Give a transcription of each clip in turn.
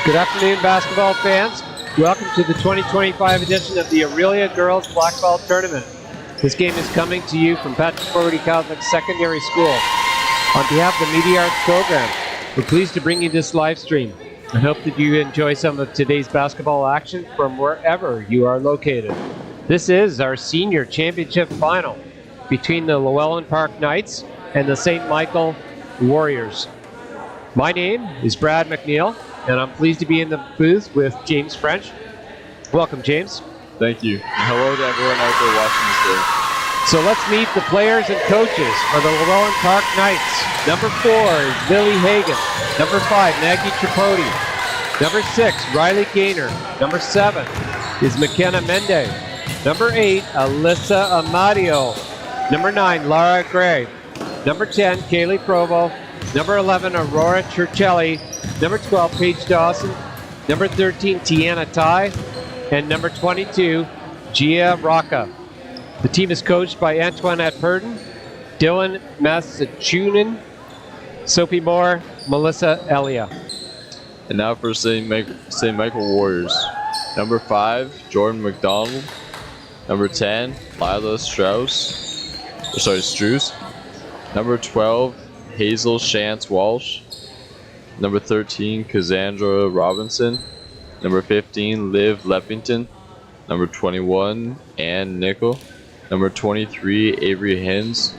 Good afternoon, basketball fans. Welcome to the 2025 edition of the Aurelia Girls Black Ball Tournament. This game is coming to you from Patrick Doherty Catholic Secondary School. On behalf of the Media Arts program, we're pleased to bring you this live stream. I hope that you enjoy some of today's basketball action from wherever you are located. This is our senior championship final between the Llewellyn Park Knights and the St. Michael Warriors. My name is Brad McNeil, and I'm pleased to be in the booth with James French. Welcome, James. Thank you. Hello to everyone out there watching this game. So let's meet the players and coaches for the Llewellyn Park Knights. Number 4 is Lily Hagan. Number 5, Maggie Tripodi. Number 6, Riley Gaynor. Number 7 is McKenna Mende. Number 8, Alyssa Amadio. Number 9, Lara Gray. Number 10, Kaylee Provo. Number 11, Aurora Churchelli. Number 12, Paige Dawson. Number 13, Tiana Tai. And number 22, Gia Rocca. The team is coached by Antoinette Purdon, Dylan Massachunin, Sophie Moore, Melissa Elia. And now for St. Michael Warriors. Number 5, Jordan McDonald. Number 10, Lila Struess. Number 12, Hazel Shantz Walsh. Number 13, Cassandra Robinson. Number 15, Liv Leppington. Number 21, Ann Nickel. Number 23, Avery Hins.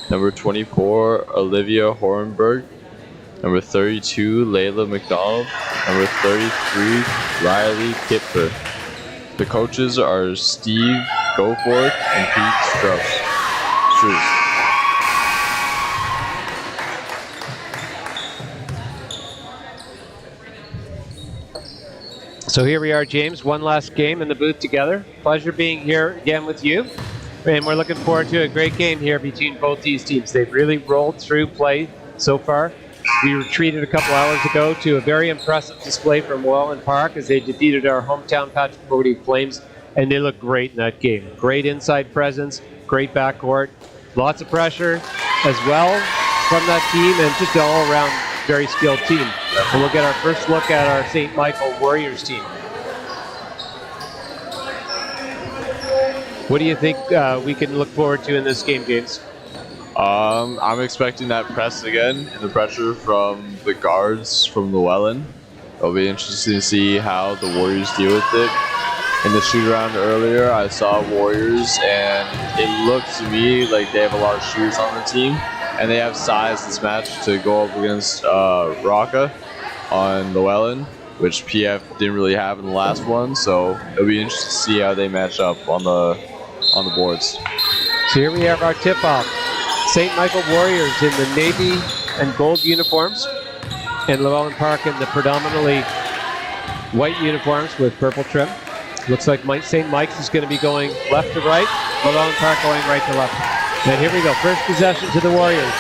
Number 24, Olivia Horenberg. Number 32, Layla McDonald. Number 33, Riley Kipper. The coaches are Steve Goforth and Pete Struess. So here we are, James, one last game in the booth together. Pleasure being here again with you. And we're looking forward to a great game here between both these teams. They've really rolled through play so far. We were treated a couple hours ago to a very impressive display from Llewellyn Park as they defeated our hometown Patrick Doherty Flames, and they looked great in that game. Great inside presence, great backcourt, lots of pressure as well from that team, and just an all-around very skilled team. And we'll get our first look at our St. Michael Warriors team. What do you think we can look forward to in this game, James? I'm expecting that press again and the pressure from the guards from Llewellyn. It'll be interesting to see how the Warriors deal with it. In the shoot-around earlier, I saw Warriors, and it looked to me like they have a lot of shooters on the team, and they have size this match to go up against Rocca on Llewellyn, which PF didn't really have in the last one. So it'll be interesting to see how they match up on the boards. So here we have our tip-off. St. Michael Warriors in the navy and gold uniforms, and Llewellyn Park in the predominantly white uniforms with purple trim. Looks like St. Mike's is going to be going left to right, Llewellyn Park going right to left. And here we go, first possession to the Warriors.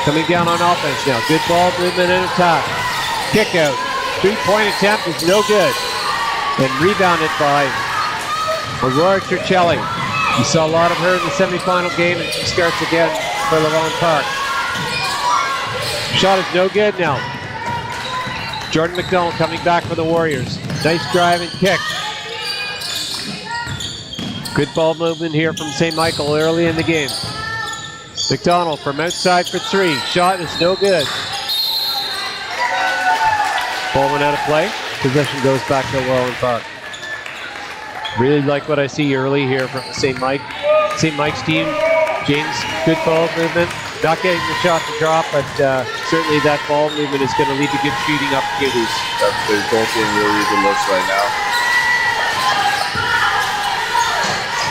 Coming down on offense now. Good ball movement and attack. Kick out. Three-point attempt is no good. And rebounded by Aurora Churchelli. You saw a lot of her in the semifinal game, and she starts again for Llewellyn Park. Shot is no good now. Jordan McDonald coming back for the Warriors. Nice drive and kick. Good ball movement here from St. Michael early in the game. McDonald from outside for 3. Shot is no good. Ball went out of play. Possession goes back to Llewellyn Park. Really like what I see early here from the St. Mike's team. James, good ball movement. Not getting the shot to drop, but certainly that ball movement is going to lead to good shooting opportunities. They're both getting really good looks right now.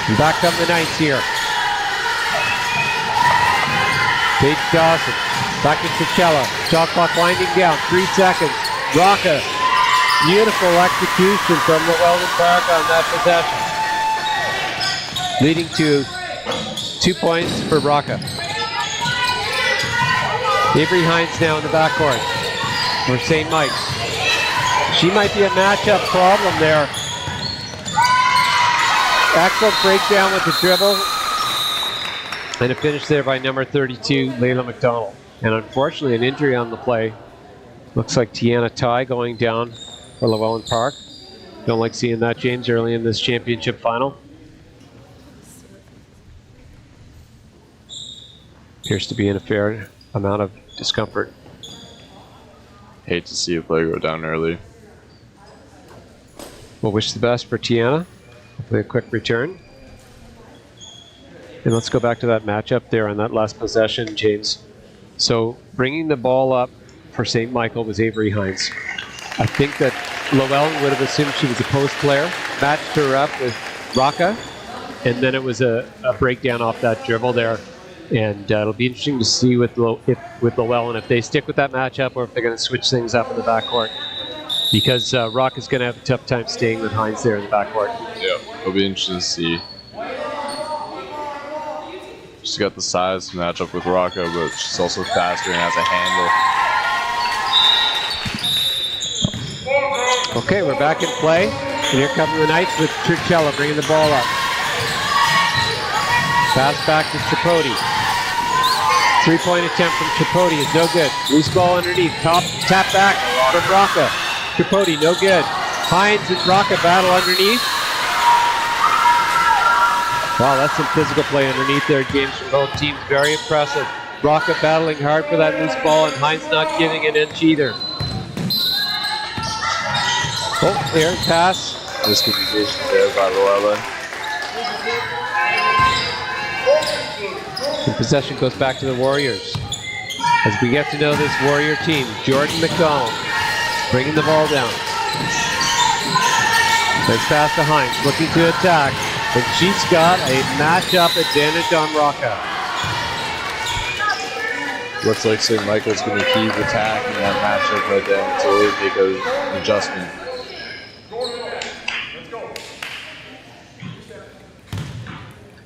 And back come the Knights here. Paige Dawson, back to Churchelli. Shot clock winding down, 3 seconds. Rocca, beautiful execution from Llewellyn Park on that possession. Leading to 2 points for Rocca. Avery Hines now in the backcourt for St. Mike's. She might be a matchup problem there. Excellent breakdown with the dribble. And a finish there by number 32, Layla McDonald. And unfortunately, an injury on the play. Looks like Tiana Tai going down for Llewellyn Park. Don't like seeing that, James, early in this championship final. Appears to be in a fair amount of discomfort. Hate to see a player go down early. We'll wish the best for Tiana. Hopefully a quick return. And let's go back to that matchup there on that last possession, James. So bringing the ball up for St. Michael was Avery Hines. I think that Llewellyn would have assumed she was a post player, matched her up with Rocca, and then it was a breakdown off that dribble there. And it'll be interesting to see with Llewellyn if they stick with that matchup or if they're going to switch things up in the backcourt. Because Rock is going to have a tough time staying with Hines there in the backcourt. Yeah, it'll be interesting to see. She's got the size to match up with Rocco, but she's also faster and has a handle. Okay, we're back in play. And here come the Knights with Turcella bringing the ball up. Pass back to Tripodi. Three-point attempt from Tripodi is no good. Loose ball underneath. Tap back from Rocca. Tripodi, no good. Hines and Rocca battle underneath. Wow, that's some physical play underneath there, James, from both teams. Very impressive. Rocca battling hard for that loose ball, and Hines not giving an inch either. Oh, there, pass. Miscommunication there by Llewellyn. The possession goes back to the Warriors. As we get to know this Warrior team, Jordan McDonald bringing the ball down. Nice pass to Hines, looking to attack. And she's got a matchup advantage on Rocca. Looks like St. Michael's going to keep attacking that matchup right there until they make an adjustment.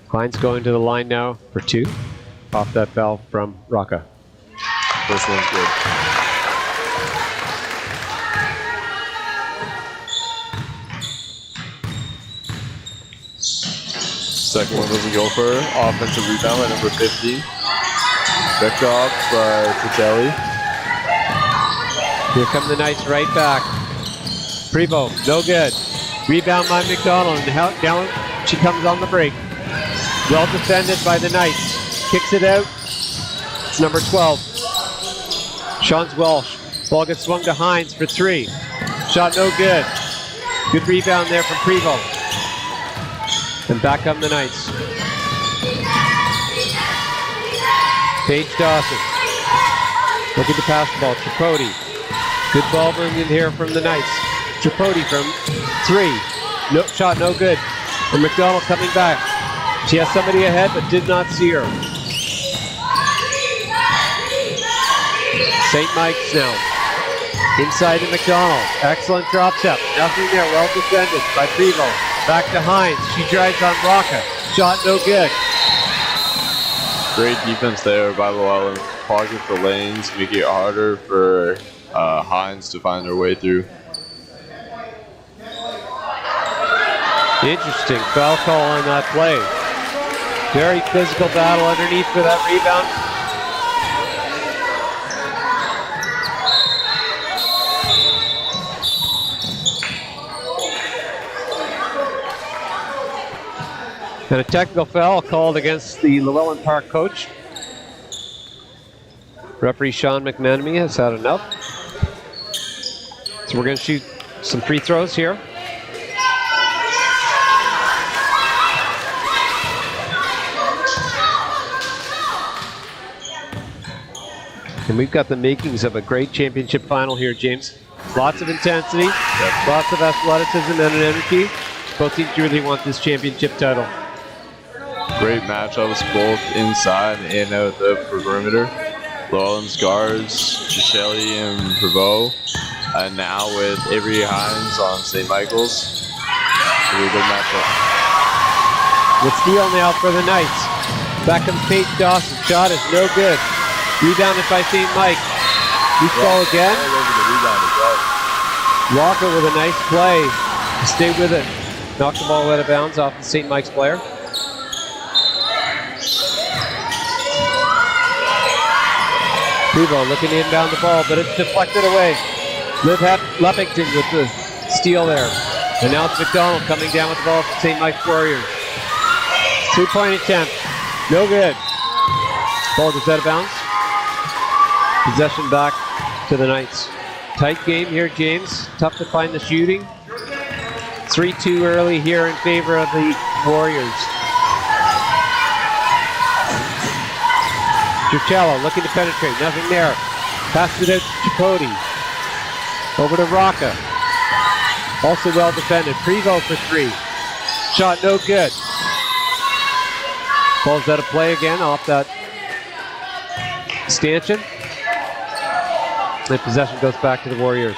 Hines going to the line now for two. Off that foul from Rocca. First one's good. Second one doesn't go for her. Offensive rebound by number 50. Picked off by Fratelli. Here come the Knights right back. Prevo, no good. Rebound by McDonald, and down she comes on the break. Well defended by the Knights. Kicks it out. It's number 12. Sean's Welsh. Ball gets swung to Hines for three. Shot no good. Good rebound there from Prevo. And back come the Knights. Paige Dawson. Looking to pass the ball. Tripodi. Good ball movement here from the Knights. Tripodi from three. No shot, no good. And McDonald coming back. She has somebody ahead, but did not see her. St. Mike's now. Inside to McDonald. Excellent drop step. Nothing there. Well defended by Prevo. Back to Hines. She drives on Rocca. Shot no good. Great defense there by Llewellyn. Pocket the lanes, make it harder for Hines to find her way through. Interesting foul call on that play. Very physical battle underneath for that rebound. And a technical foul called against the Llewellyn Park coach. Referee Sean McManamy has had enough. So we're going to shoot some free throws here. And we've got the makings of a great championship final here, James. Lots of intensity, lots of athleticism and energy. Both teams really want this championship title. Great matchups, both inside and out the perimeter. Llewellyn's guards, Cichelli and Prevost, and now with Avery Hines on St. Michael's. Really good matchup. The steal now for the Knights. Back comes Paige Dawson. Shot is no good. Rebounded by St. Mike. Loose ball again. Walker with a nice play. Stay with it. Knocked the ball out of bounds off the St. Mike's player. Prevo looking to inbound the ball, but it's deflected away. Liv Leppington with the steal there. And now it's McDonald coming down with the ball for St. Mike's Warriors. 3-point attempt. No good. Ball goes out of bounds. Possession back to the Knights. Tight game here, James. Tough to find the shooting. 3-2 early here in favor of the Warriors. Churchill looking to penetrate. Nothing there. Passes it out to Chapoti. Over to Rocca. Also well defended. Prevo for 3. Shot no good. Ball's out of play again off that stanchion. The possession goes back to the Warriors.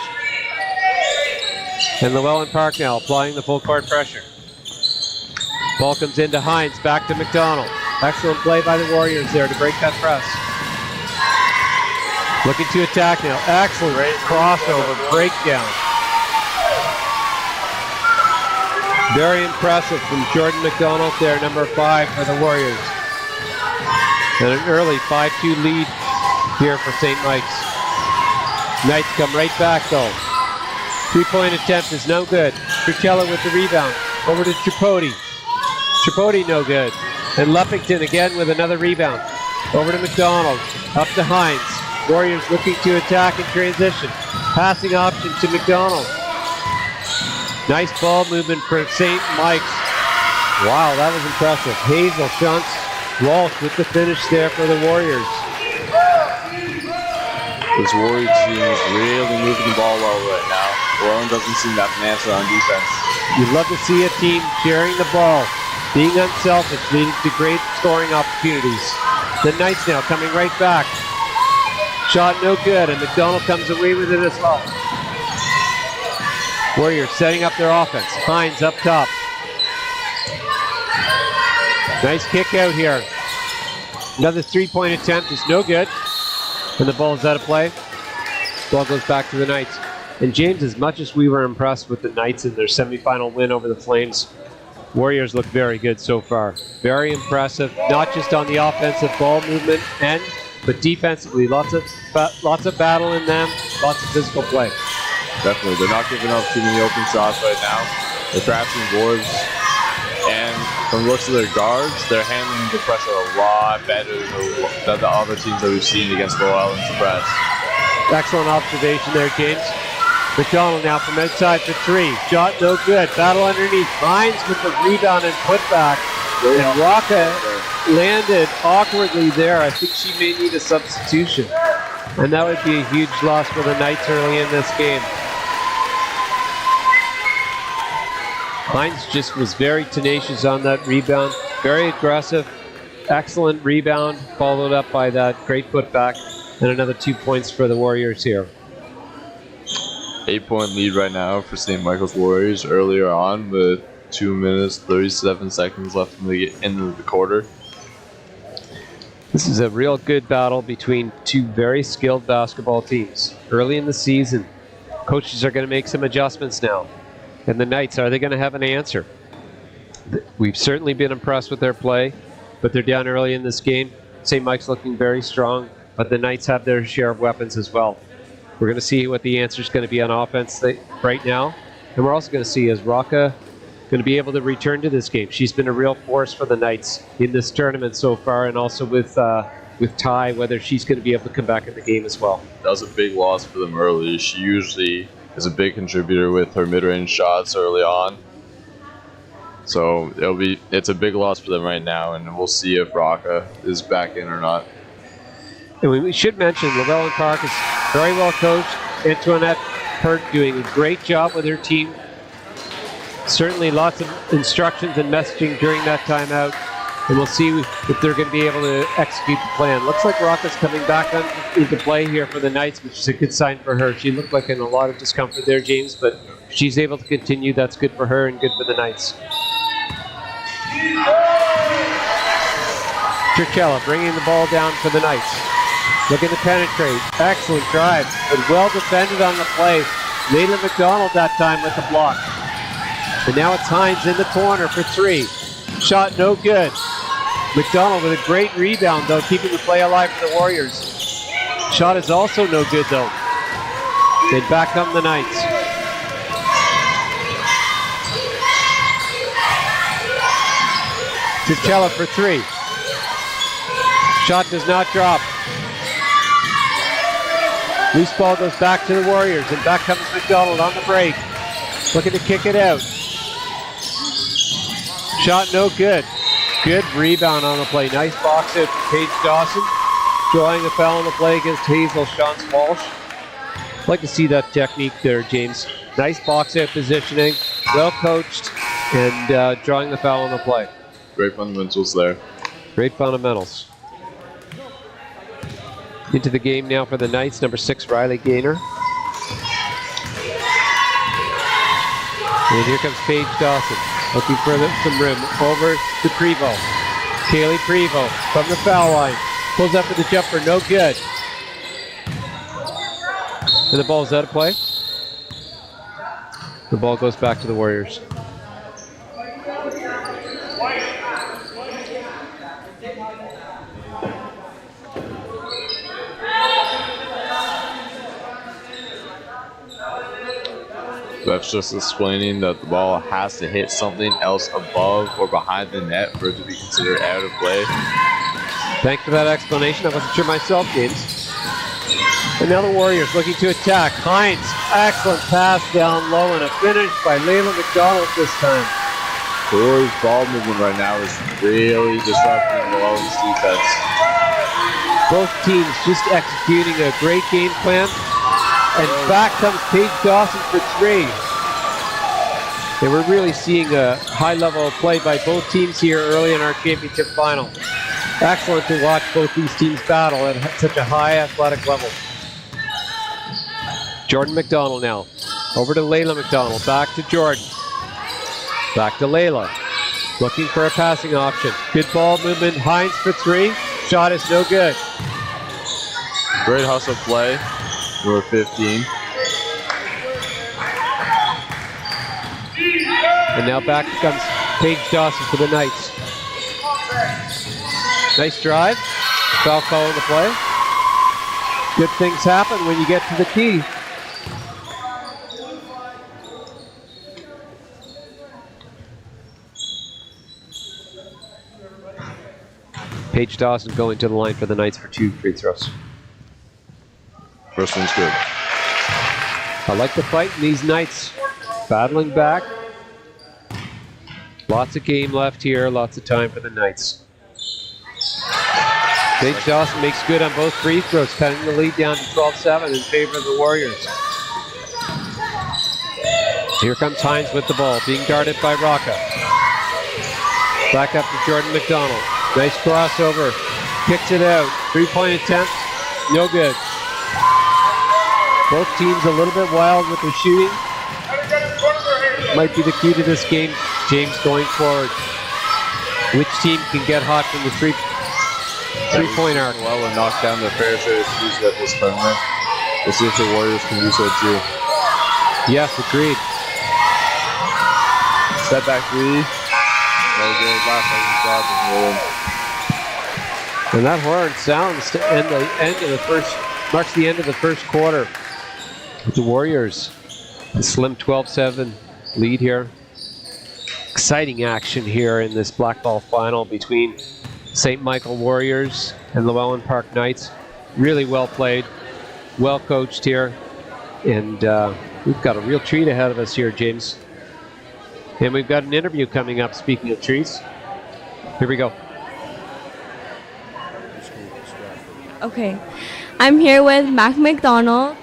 And Llewellyn Park now applying the full court pressure. Ball comes into Hines, back to McDonald. Excellent play by the Warriors there to break that press. Looking to attack now. Excellent crossover, breakdown. Very impressive from Jordan McDonald there, number 5 for the Warriors. And an early 5-2 lead here for St. Mike's. Knights come right back though. 3-point attempt is no good. Churchill with the rebound. Over to Chapoti. Chapoti no good. And Luppington again with another rebound. Over to McDonald. Up to Hines. Warriors looking to attack in transition. Passing option to McDonald. Nice ball movement for St. Mike's. Wow, that was impressive. Hazel, Shunts, Walsh with the finish there for the Warriors. This Warrior team is really moving the ball well right now. Warren doesn't seem to have an answer on defense. You'd love to see a team sharing the ball, being unselfish, leading to great scoring opportunities. The Knights now coming right back. Shot no good, and McDonald comes away with it as well. Warriors setting up their offense. Hines up top. Nice kick out here. Another 3-point attempt is no good. And the ball is out of play. Ball goes back to the Knights. And James, as much as we were impressed with the Knights in their semifinal win over the Flames, Warriors look very good so far. Very impressive, not just on the offensive ball movement end, but defensively. Lots of battle in them, lots of physical play. Definitely, they're not giving up too many open shots right now. They're crashing boards, and from the looks of their guards, they're handling the pressure a lot better than the other teams that we've seen against Royal and Press. Excellent observation there, James. McDonald now from outside for 3. Shot no good. Battle underneath. Hines with the rebound and putback. And Rocca landed awkwardly there. I think she may need a substitution. And that would be a huge loss for the Knights early in this game. Hines just was very tenacious on that rebound. Very aggressive. Excellent rebound. Followed up by that great putback. And another 2 points for the Warriors here. 8-point lead right now for St. Michael's Warriors earlier on with 2 minutes, 37 seconds left in the end of the quarter. This is a real good battle between two very skilled basketball teams. Early in the season, coaches are going to make some adjustments now. And the Knights, are they going to have an answer? We've certainly been impressed with their play, but they're down early in this game. St. Mike's looking very strong, but the Knights have their share of weapons as well. We're going to see what the answer is going to be on offense right now. And we're also going to see, is Rocca going to be able to return to this game? She's been a real force for the Knights in this tournament so far, and also with Ty, whether she's going to be able to come back in the game as well. That was a big loss for them early. She usually is a big contributor with her mid-range shots early on. So it's a big loss for them right now, and we'll see if Rocca is back in or not. And we should mention Llewellyn Park is very well coached. Antoinette Pert doing a great job with her team. Certainly lots of instructions and messaging during that timeout. And we'll see if they're going to be able to execute the plan. Looks like Rocca's coming back into play here for the Knights, which is a good sign for her. She looked like in a lot of discomfort there, James, but if she's able to continue. That's good for her and good for the Knights. Churchill bringing the ball down for the Knights. Looking to penetrate. Excellent drive, but well defended on the play. Leila McDonald that time with the block. And now it's Hines in the corner for 3. Shot no good. McDonald with a great rebound, though, keeping the play alive for the Warriors. Shot is also no good, though. And back come the Knights. Churchella for 3. Shot does not drop. Loose ball goes back to the Warriors, and back comes McDonald on the break. Looking to kick it out. Shot no good. Good rebound on the play. Nice box out from Paige Dawson. Drawing a foul on the play against Hazel Shantz-Walsh. I'd like to see that technique there, James. Nice box out positioning, well coached, and drawing the foul on the play. Great fundamentals there. Great fundamentals. Into the game now for the Knights, number 6, Riley Gaynor. And here comes Paige Dawson, looking for some room. Over to Prevost. Kaylee Prevost from the foul line. Pulls up with the jumper, no good. And the ball's out of play. The ball goes back to the Warriors. That's just explaining that the ball has to hit something else above or behind the net for it to be considered out of play. Thanks for that explanation. I wasn't sure myself, James. And now the Warriors looking to attack. Hines, excellent pass down low and a finish by Layla McDonald this time. The Warriors' ball movement right now is really disrupting the Llewellyn's defense. Both teams just executing a great game plan. And back comes Paige Dawson for 3. And we're really seeing a high level of play by both teams here early in our championship final. Excellent to watch both these teams battle at such a high athletic level. Jordan McDonald now. Over to Layla McDonald. Back to Jordan. Back to Layla. Looking for a passing option. Good ball movement. Hines for 3. Shot is no good. Great hustle play. Number 15. And now back comes Paige Dawson for the Knights. Nice drive. Foul call on the play. Good things happen when you get to the key. Paige Dawson going to the line for the Knights for 2 free throws. First one's good. I like the fight in these Knights. Battling back. Lots of game left here. Lots of time for the Knights. Paige Dawson makes good on both free throws, cutting the lead down to 12-7 in favor of the Warriors. Here comes Hines with the ball, being guarded by Rocca. Back up to Jordan McDonald. Nice crossover. Kicks it out. 3-point attempt. No good. Both teams a little bit wild with their shooting. Might be the key to this game, James, going forward. Which team can get hot from the three-point arc? Well, and knock down their fair share of threes at this tournament. We'll see if the Warriors can do so too. Yes, agreed. Step back 3. No good. Last second shot is rolling. And that horn sounds to marks the end of the first quarter. The Warriors, a slim 12-7 lead here. Exciting action here in this black ball final between St. Michael Warriors and Llewellyn Park Knights. Really well played, well coached here. And we've got a real treat ahead of us here, James. And we've got an interview coming up, speaking of treats. Here we go. Okay, I'm here with Mac McDonald.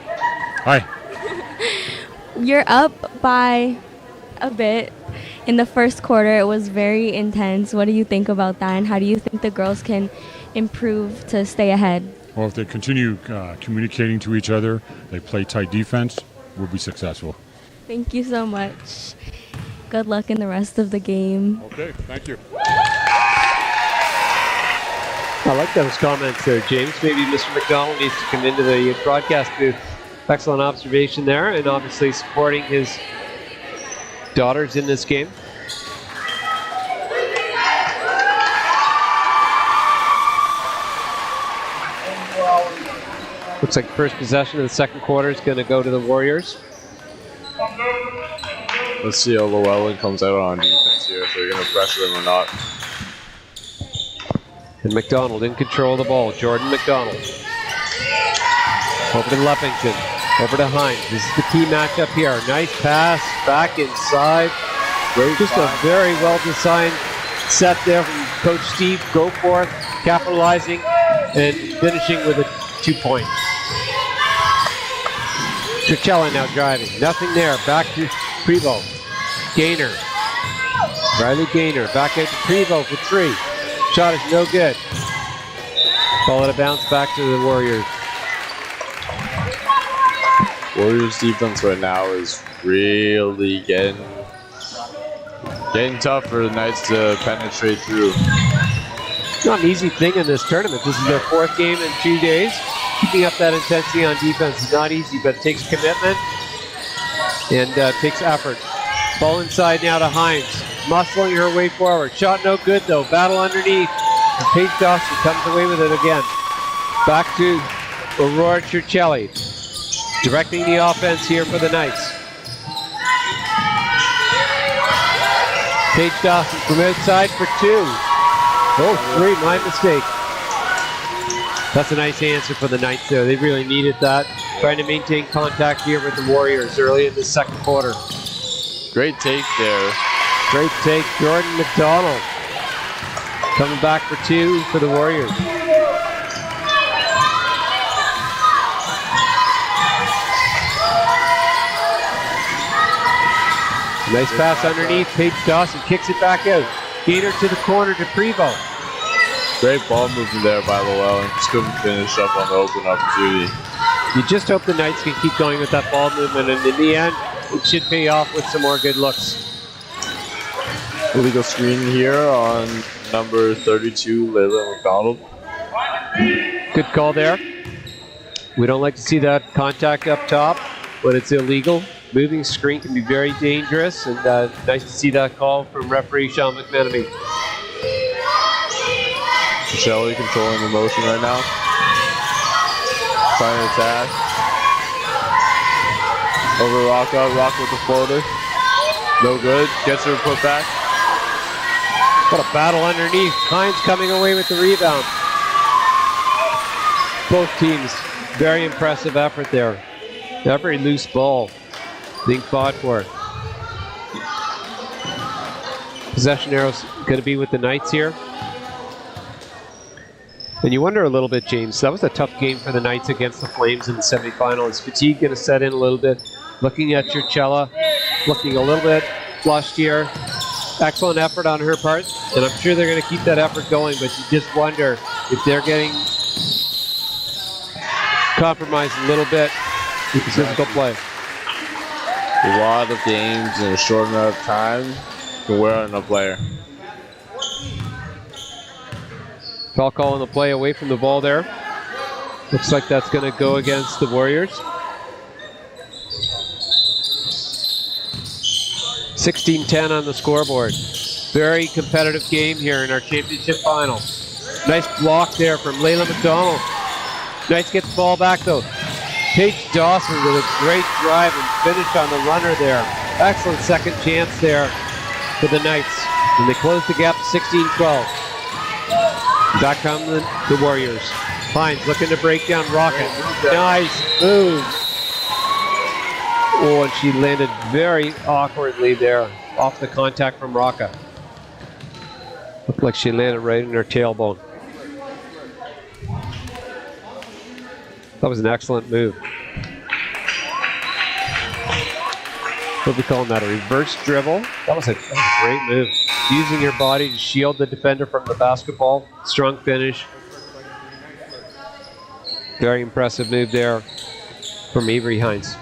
Hi. You're up by a bit in the first quarter. It was very intense. What do you think about that, and how do you think the girls can improve to stay ahead? Well, if they continue communicating to each other, they play tight defense, we'll be successful. Thank you so much. Good luck in the rest of the game. Okay, thank you. I like those comments there, James. Maybe Mr. McDonald needs to come into the broadcast booth. Excellent observation there, and obviously supporting his daughters in this game. Looks like first possession of the second quarter is going to go to the Warriors. Let's see how Llewellyn comes out on defense here, if they're going to pressure him or not. And McDonald in control of the ball. Jordan McDonald. Over to Leffington. Over to Hines. This is the key matchup here. Nice pass back inside. Just a very well-designed set there from Coach Steve. Go for it, capitalizing, and finishing with a 2-point. Tricella now driving. Nothing there. Back to Prevost. Gaynor. Riley Gaynor. Back out to Prevost for 3. Shot is no good. Ball at a bounce back to the Warriors. Warriors defense right now is really getting tough for the Knights to penetrate through. It's not an easy thing in this tournament. This is their 4th game in 2 days. Keeping up that intensity on defense is not easy, but it takes commitment and takes effort. Ball inside now to Hines. Muscling her way forward. Shot no good though. Battle underneath. And Paige Dawson comes away with it again. Back to Aurora Circelli. Directing the offense here for the Knights. Paige Dawson from outside for 2. Oh, 3, my mistake. That's a nice answer for the Knights there. They really needed that. Trying to maintain contact here with the Warriors early in the second quarter. Great take there. Great take, Jordan McDonald. Coming back for 2 for the Warriors. Nice pass underneath. Paige Dawson kicks it back out. Gaynor to the corner to Prevost. Great ball movement there by Llewellyn. Just couldn't finish up on the open opportunity. You just hope the Knights can keep going with that ball movement, and in the end, it should pay off with some more good looks. Illegal screen here on number 32, Layla McDonald. Good call there. We don't like to see that contact up top, but it's illegal. Moving screen can be very dangerous, and nice to see that call from referee Sean McMenemy. Shelley controlling the motion right now. Trying to attack. Over Rocca. Rocca with the floater. No good. Gets her put back. What a battle underneath. Hines coming away with the rebound. Both teams, very impressive effort there. Every loose ball being fought for. Possession arrow's going to be with the Knights here. And you wonder a little bit, James, that was a tough game for the Knights against the Flames in the semifinal. Is fatigue going to set in a little bit? Looking at Circella, looking a little bit flushed here. Excellent effort on her part, and I'm sure they're going to keep that effort going, but you just wonder if they're getting compromised a little bit with the physical play. A lot of games in a short amount of time can wear on a player. Foul call on the play away from the ball there. Looks like that's going to go against the Warriors. 16-10 on the scoreboard. Very competitive game here in our championship final. Nice block there from Layla McDonald. Knights get the ball back though. Paige Dawson with a great drive and finish on the runner there. Excellent second chance there for the Knights. And they close the gap to 16-12. Back come the Warriors. Hines looking to break down Rocket. Nice move. Oh, and she landed very awkwardly there off the contact from Rocca. Looked like she landed right in her tailbone. That was an excellent move. We'll be calling that a reverse dribble. That was a great move. Using your body to shield the defender from the basketball. Strong finish. Very impressive move there from Avery Hines.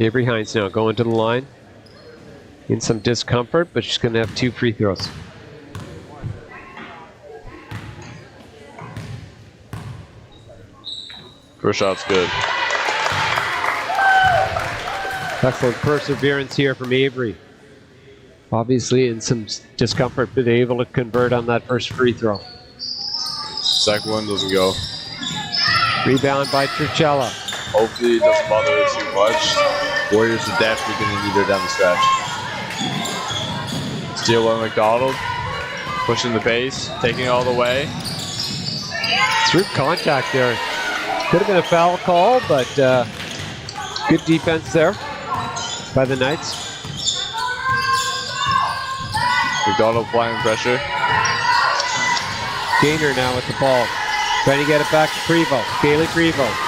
Avery Hines now going to the line. In some discomfort, but she's going to have 2 free throws. First shot's good. Excellent perseverance here from Avery. Obviously in some discomfort, but able to convert on that first free throw. Second one doesn't go. Rebound by Circella. Hopefully it doesn't bother her too much. Warriors are definitely going to need her down the stretch. Steal by McDonald. Pushing the pace. Taking it all the way. Through contact there. Could have been a foul call, but good defense there by the Knights. McDonald applying pressure. Gaynor now with the ball. Trying to get it back to Prevost. Kaylee Prevost.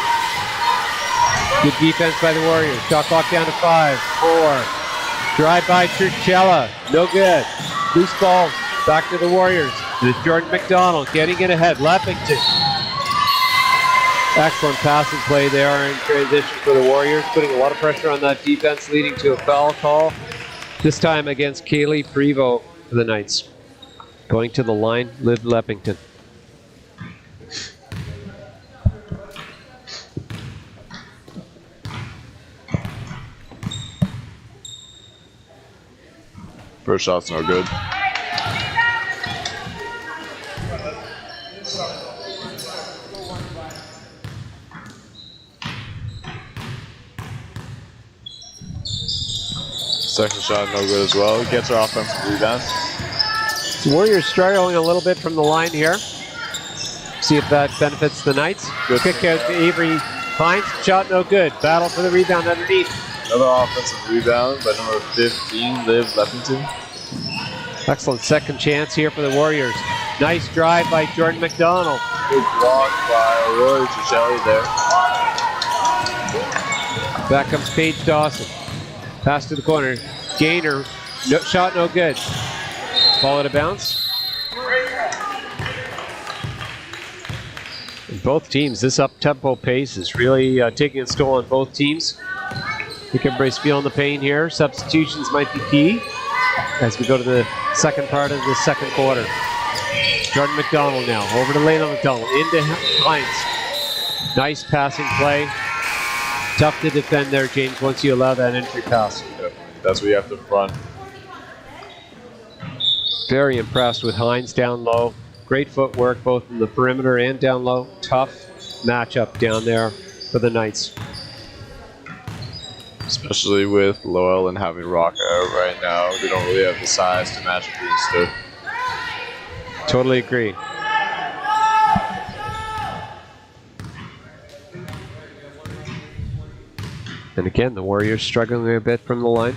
Good defense by the Warriors. Shot clock down to 5, 4. Drive by Churchella. No good. Loose ball. Back to the Warriors. It's Jordan McDonald getting it ahead. Leffington. Excellent passing play there in transition for the Warriors. Putting a lot of pressure on that defense, leading to a foul call. This time against Kaylee Prevost for the Knights. Going to the line, Liv Leppington. First shot's no good. Second shot no good as well. Gets her offensive rebound. The Warriors struggling a little bit from the line here. See if that benefits the Knights. Good kick out to Avery Hines. Shot no good. Battle for the rebound underneath. Another offensive rebound by number 15, Liv Leppington. Excellent second chance here for the Warriors. Nice drive by Jordan McDonald. Good block by Aurora Cicelli there. Back comes Paige Dawson. Pass to the corner. Gaynor. No, shot no good. Ball out of bounds. And both teams, this up-tempo pace is really taking its toll on both teams. I think everybody's feeling the pain here. Substitutions might be key as we go to the second part of the second quarter. Jordan McDonald now. Over to Layla McDonald. Into Hines. Nice passing play. Tough to defend there, James, once you allow that entry pass. Definitely. That's what you have to front. Very impressed with Hines down low. Great footwork both in the perimeter and down low. Tough matchup down there for the Knights. Especially with Lowell and having Rock out right now. They don't really have the size to match up against her. Totally agree. And again, the Warriors struggling a bit from the line.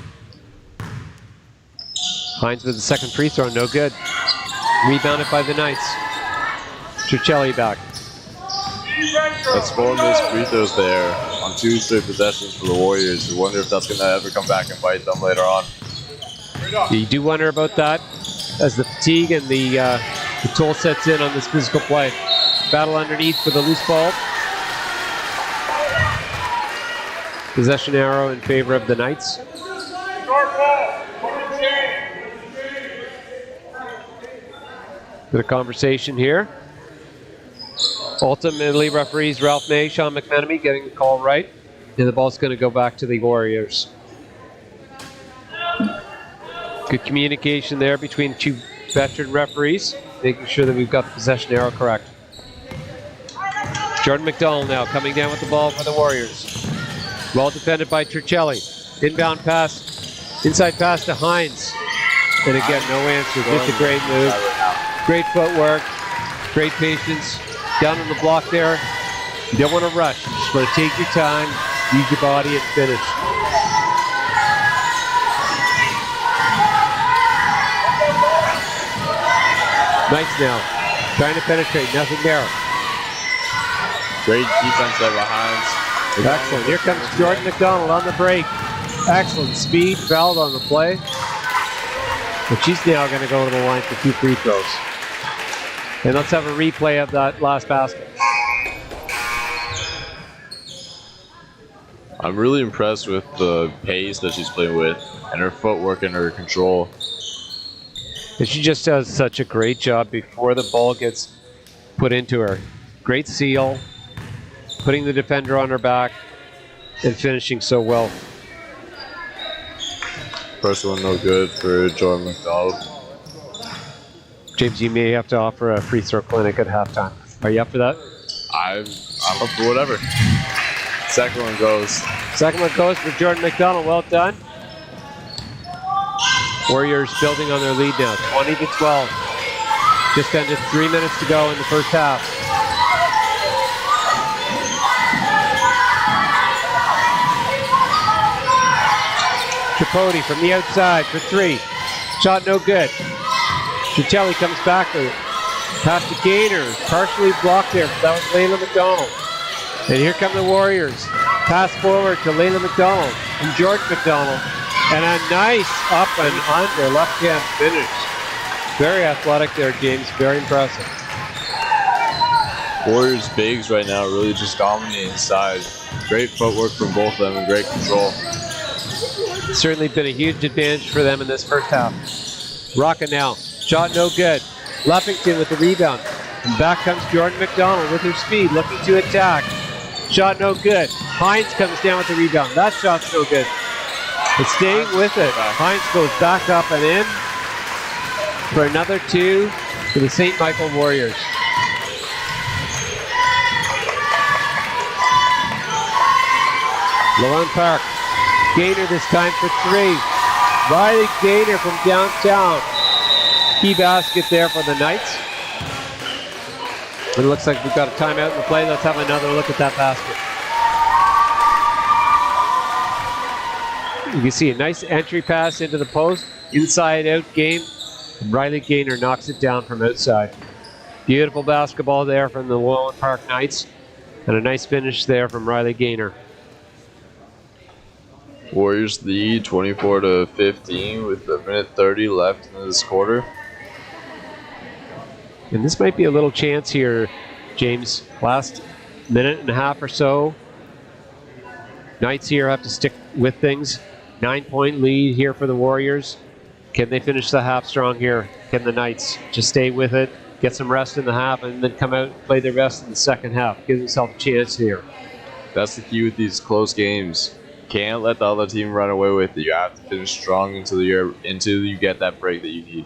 Hines with the second free throw, no good. Rebounded by the Knights. Tricelli back. That's 4 missed free throws there on 2 straight possessions for the Warriors. I wonder if that's going to ever come back and bite them later on. You do wonder about that as the fatigue and the toll sets in on this physical play. Battle underneath for the loose ball. Possession arrow in favor of the Knights. Bit of conversation here. Ultimately, referees Ralph May, Sean McMenemy getting the call right. And the ball's going to go back to the Warriors. Good communication there between two veteran referees, making sure that we've got the possession arrow correct. Jordan McDonald now coming down with the ball for the Warriors. Well defended by Tricelli. Inbound pass, inside pass to Hines. And again, no answer. Just a great move. Great footwork, great patience. Down on the block there. You don't want to rush. You just want to take your time, use your body, and finish. Nice now. Trying to penetrate, nothing there. Great defense there behind. Excellent. Here comes Jordan McDonald on the break. Excellent speed, fouled on the play. But she's now going to go to the line for 2 free throws. And let's have a replay of that last basket. I'm really impressed with the pace that she's playing with and her footwork and her control. And she just does such a great job before the ball gets put into her. Great seal, putting the defender on her back, and finishing so well. First one no good for Jordan McDonald. James, you may have to offer a free throw clinic at halftime. Are you up for that? I'm up for whatever. Second one goes. Second one goes for Jordan McDonald. Well done. Warriors building on their lead now, 20-12. Just under 3 minutes to go in the first half. Tripodi from the outside for three. Shot no good. Tritelli comes back with it. Pass to Gaynor, partially blocked there. That was Layla McDonald. And here come the Warriors. Pass forward to Layla McDonald and Jordan McDonald. And a nice up and under left-hand finish. Very athletic there, James. Very impressive. Warriors bigs right now really just dominating inside. Great footwork from both of them and great control. Certainly been a huge advantage for them in this first half. Rocca now. Shot no good. Leffington with the rebound. And back comes Jordan McDonald with her speed, looking to attack. Shot no good. Hines comes down with the rebound. That shot's no good. But staying with it. Hines goes back up and in for another two for the St. Michael Warriors. Laurent Park. Gaynor this time for three. Riley Gaynor from downtown. Key basket there for the Knights. It looks like we've got a timeout in the play. Let's have another look at that basket. You can see a nice entry pass into the post. Inside out game. And Riley Gaynor knocks it down from outside. Beautiful basketball there from the Laurent Park Knights. And a nice finish there from Riley Gaynor. Warriors lead 24-15 with a minute 30 left in this quarter. And this might be a little chance here, James. Last minute and a half or so. Knights here have to stick with things. 9-point lead here for the Warriors. Can they finish the half strong here? Can the Knights just stay with it, get some rest in the half, and then come out and play the rest in the second half? Give themselves a chance here. That's the key with these close games. Can't let the other team run away with it. You have to finish strong until you get that break that you need.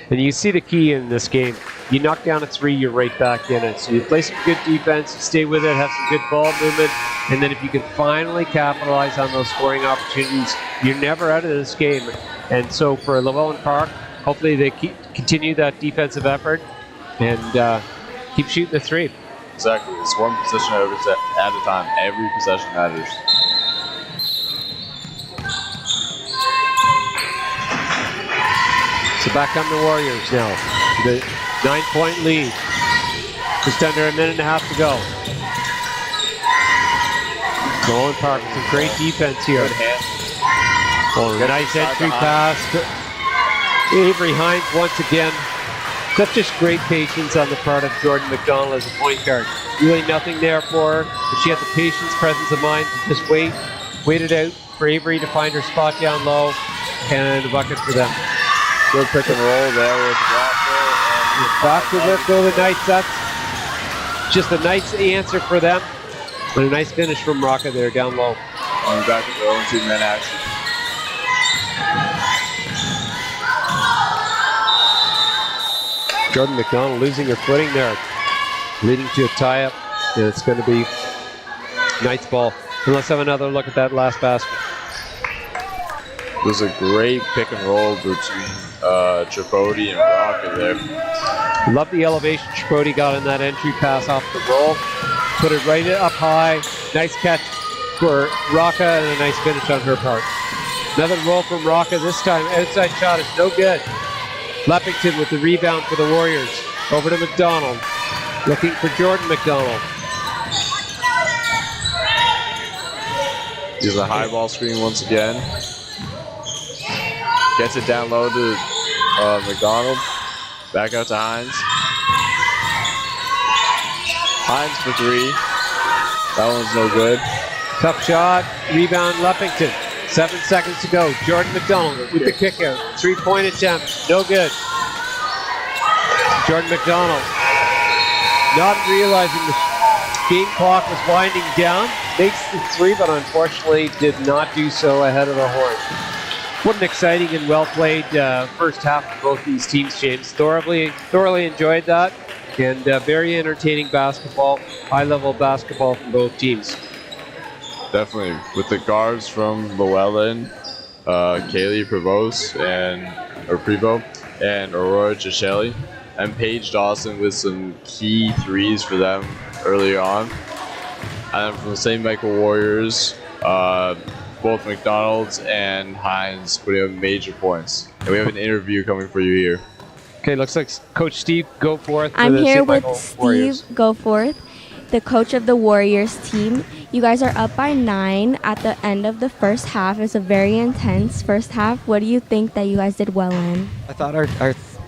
And you see the key in this game. You knock down a three, you're right back in it. So you play some good defense, you stay with it, have some good ball movement, and then if you can finally capitalize on those scoring opportunities, you're never out of this game. And so for Llewellyn Park, hopefully they continue that defensive effort and keep shooting the three. Exactly. It's one possession at a time. Every possession matters. So back on the Warriors now. The 9-point lead. Just under a minute and a half to go. Llewellyn Park with some great defense here. Good hand. Oh, nice entry pass to Avery Hines once again. Such just great patience on the part of Jordan McDonald as a point guard. Really nothing there for her, but she had the patience, presence of mind to just wait it out for Avery to find her spot down low and the bucket for them. Good pick and roll there with Rocker. Back to work go the Knights. That's just a nice answer for them. But a nice finish from Rocca there down low. Going back to their own two-man action. Jordan McDonald losing her footing there, leading to a tie-up. And it's going to be Knights ball. And let's have another look at that last basket. It was a great pick and roll between Tripodi and Rocket there. Love the elevation Tripodi got in that entry pass off the roll. Put it right up high. Nice catch for Rocca and a nice finish on her part. Another roll from Rocca. This time outside shot is no good. Leffington with the rebound for the Warriors. Over to McDonald. Looking for Jordan McDonald. Here's a high ball screen once again. Gets it down low to McDonald. Back out to Hines. Hines for three. That one's no good. Tough shot. Rebound Leffington. 7 seconds to go. Jordan McDonald with the kick out. 3-point attempt. No good. Jordan McDonald not realizing the game clock was winding down. Makes the three, but unfortunately did not do so ahead of the horn. What an exciting and well-played first half for both these teams, James. Thoroughly enjoyed that. And very entertaining basketball, high-level basketball from both teams. definitely. With the guards from Llewellyn, Kaylee Prevost and Aurora Chishelli, and Paige Dawson with some key threes for them early on. And then from the St. Michael Warriors, both McDonald's and Hines putting up major points. And we have an interview coming for you here. Okay, looks like Coach Steve Goforth. I'm here St. with Michael Steve Warriors. Goforth, the coach of the Warriors team. You guys are up by 9 at the end of the first half. It's a very intense first half. What do you think that you guys did well in? I thought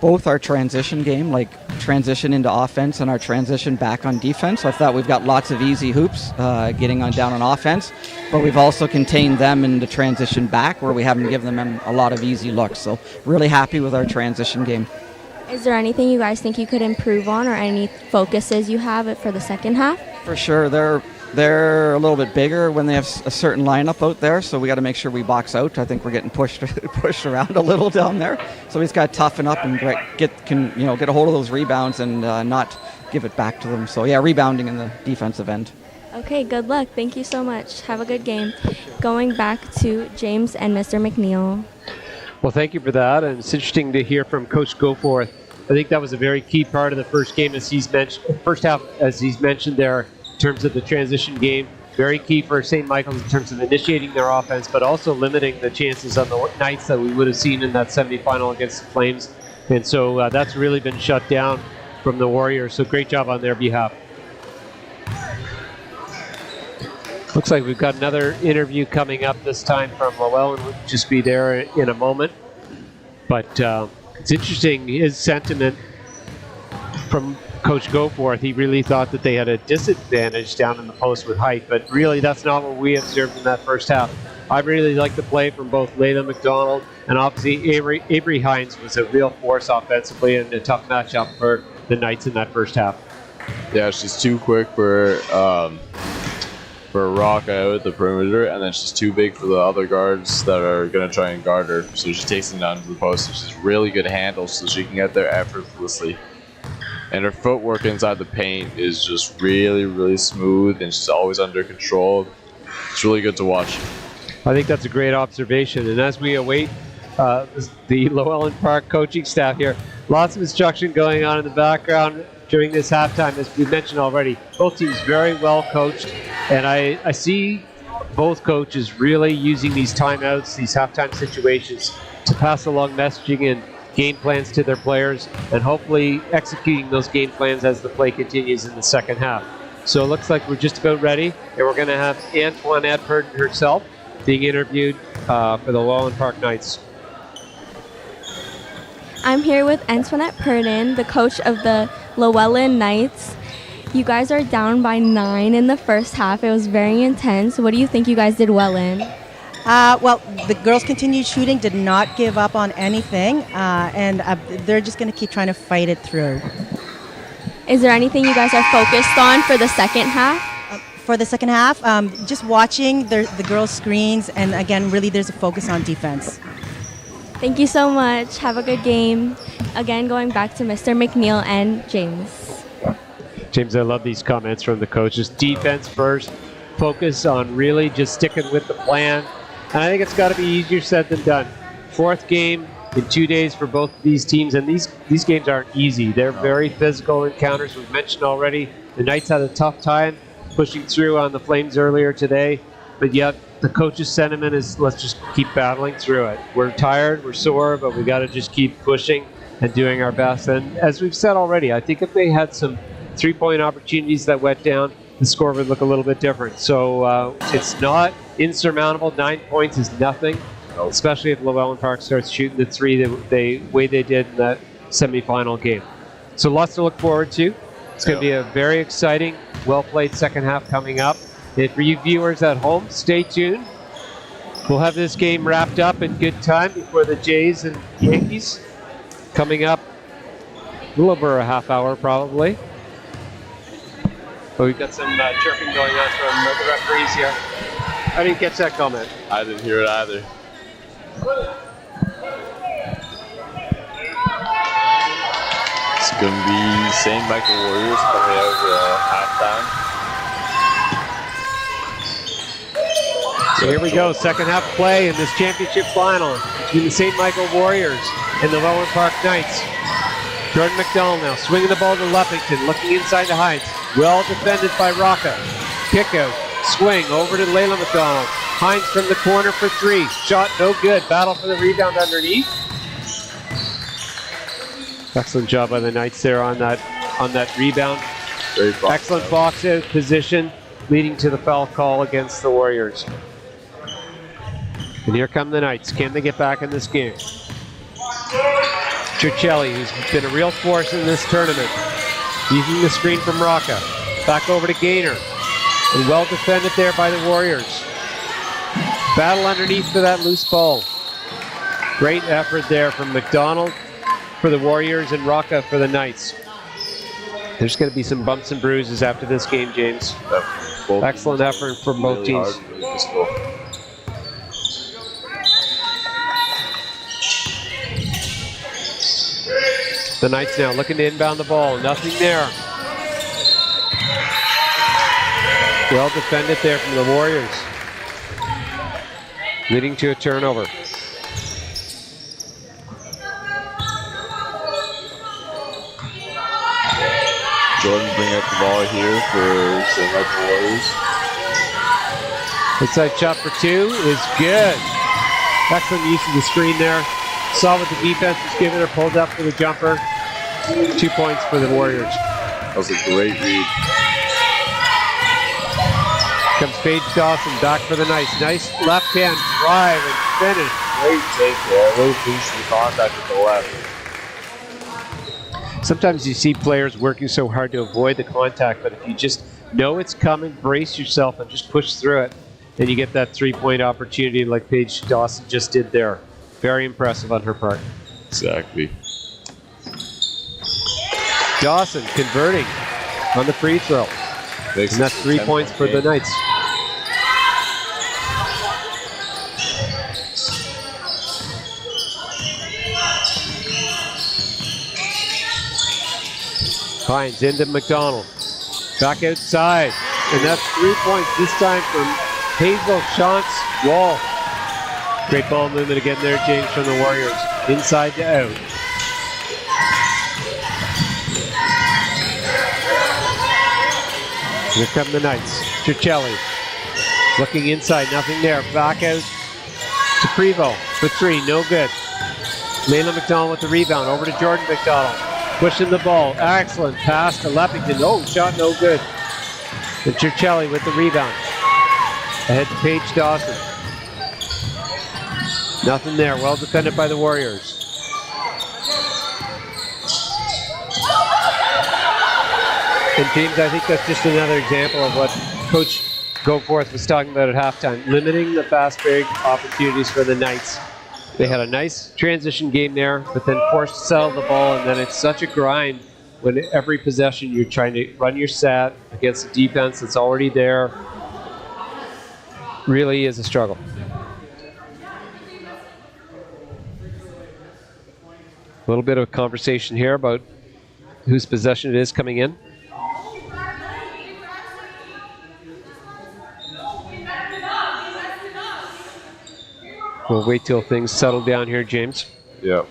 both our transition game, like transition into offense and our transition back on defense, I thought we've got lots of easy hoops getting down on offense, but we've also contained them in the transition back where we haven't given them a lot of easy looks. So really happy with our transition game. Is there anything you guys think you could improve on, or any focuses you have for the second half? For sure, they're a little bit bigger when they have a certain lineup out there, so we got to make sure we box out. I think we're getting pushed around a little down there, so we just got to toughen up and get a hold of those rebounds and not give it back to them. So yeah, rebounding in the defensive end. Okay, good luck. Thank you so much. Have a good game. Going back to James and Mr. McNeil. Well, thank you for that, and it's interesting to hear from Coach Goforth. I think that was a very key part of the first game, first half, as he's mentioned there, in terms of the transition game. Very key for St. Michael's in terms of initiating their offense, but also limiting the chances on the nights that we would have seen in that semifinal against the Flames. And so that's really been shut down from the Warriors. So great job on their behalf. Looks like we've got another interview coming up, this time from Llewellyn. We'll just be there in a moment. But it's interesting, his sentiment from Coach Goforth. He really thought that they had a disadvantage down in the post with height, but really that's not what we observed in that first half. I really liked the play from both Layla McDonald, and obviously Avery Hines was a real force offensively and a tough matchup for the Knights in that first half. Yeah, she's too quick for a rock out at the perimeter, and then she's too big for the other guards that are going to try and guard her. So she takes them down to the post. She's really good handle, so she can get there effortlessly. And her footwork inside the paint is just really, really smooth, and she's always under control. It's really good to watch. I think that's a great observation. And as we await the Llewellyn Park coaching staff here, lots of instruction going on in the background during this halftime. As we mentioned already, both teams very well coached, and I see both coaches really using these timeouts, these halftime situations, to pass along messaging and game plans to their players, and hopefully executing those game plans as the play continues in the second half. So it looks like we're just about ready, and we're going to have Antoinette Purdon herself being interviewed for the Llewellyn Park Knights. I'm here with Antoinette Purdon, the coach of the Llewellyn Knights. You guys are down by 9 in the first half. It was very intense. What do you think you guys did well in? Well, the girls continued shooting, did not give up on anything, and they're just going to keep trying to fight it through. Is there anything you guys are focused on for the second half? For the second half, just watching the girls' screens, and again, really there's a focus on defense. Thank you so much. Have a good game. Again, going back to Mr. McNeil and James. James, I love these comments from the coaches. Defense first, focus on really just sticking with the plan. And I think it's got to be easier said than done. Fourth game in 2 days for both of these teams, and these games aren't easy. They're very physical encounters. We've mentioned already the Knights had a tough time pushing through on the Flames earlier today, but yet the coach's sentiment is let's just keep battling through it. We're tired, we're sore, but we got to just keep pushing and doing our best. And as we've said already, I think if they had some three-point opportunities that went down, the score would look a little bit different. So it's not insurmountable. 9 points is nothing, especially if Llewellyn Park starts shooting the three the way they did in that semifinal game. So lots to look forward to. It's going to be a very exciting, well-played second half coming up. And for you viewers at home, stay tuned. We'll have this game wrapped up in good time before the Jays and Yankees coming up a little over a half hour probably. But we've got some chirping going on from the referees here. I didn't catch that comment. I didn't hear it either. It's going to be St. Michael Warriors coming out halftime. So here we go, second half play in this championship final between the St. Michael Warriors and the Lowen Park Knights. Jordan McDonald now swinging the ball to Leffington, looking inside to Hines. Well defended by Rocca. Kick out, swing over to Layla McDonald. Hines from the corner for three. Shot no good. Battle for the rebound underneath. Excellent job by the Knights there on that rebound. Excellent box out position, leading to the foul call against the Warriors. And here come the Knights. Can they get back in this game? Circelli, who's been a real force in this tournament, using the screen from Rocca. Back over to Gaynor. And well defended there by the Warriors. Battle underneath for that loose ball. Great effort there from McDonald for the Warriors and Rocca for the Knights. There's going to be some bumps and bruises after this game, James. Excellent effort from both teams. The Knights now looking to inbound the ball. Nothing there. Well defended there from the Warriors. Leading to a turnover. Jordan bring up the ball here for St. Michael Warriors. Inside shot for two is good. Excellent use of the screen there. Saw what the defense was giving her, pulled up for the jumper. 2 points for the Warriors. That was a great read. Comes Paige Dawson back for the Knights. Nice left hand drive and finish. Great take there. Really pleased with the contact with the left. Sometimes you see players working so hard to avoid the contact, but if you just know it's coming, brace yourself and just push through it, then you get that 3-point opportunity like Paige Dawson just did there. Very impressive on her part. Exactly. Dawson converting on the free throw. And that's 3 points for the Knights. Hines into McDonald. Back outside. And that's 3 points this time from Hazel Chance Wall. Great ball movement again there, James, from the Warriors. Inside to out. Here come the Knights. Circelli looking inside, nothing there. Back out to Prevost for three, no good. Layla McDonald with the rebound, over to Jordan McDonald. Pushing the ball, excellent pass to Leffington. Oh, shot no good. And Circelli with the rebound. Ahead to Paige Dawson. Nothing there, well defended by the Warriors. And James, I think that's just another example of what Coach Goforth was talking about at halftime, limiting the fast break opportunities for the Knights. They had a nice transition game there, but then forced to settle the ball, and then it's such a grind when every possession you're trying to run your set against a defense that's already there. Really is a struggle. A little bit of conversation here about whose possession it is coming in. We'll wait till things settle down here, James. Yeah.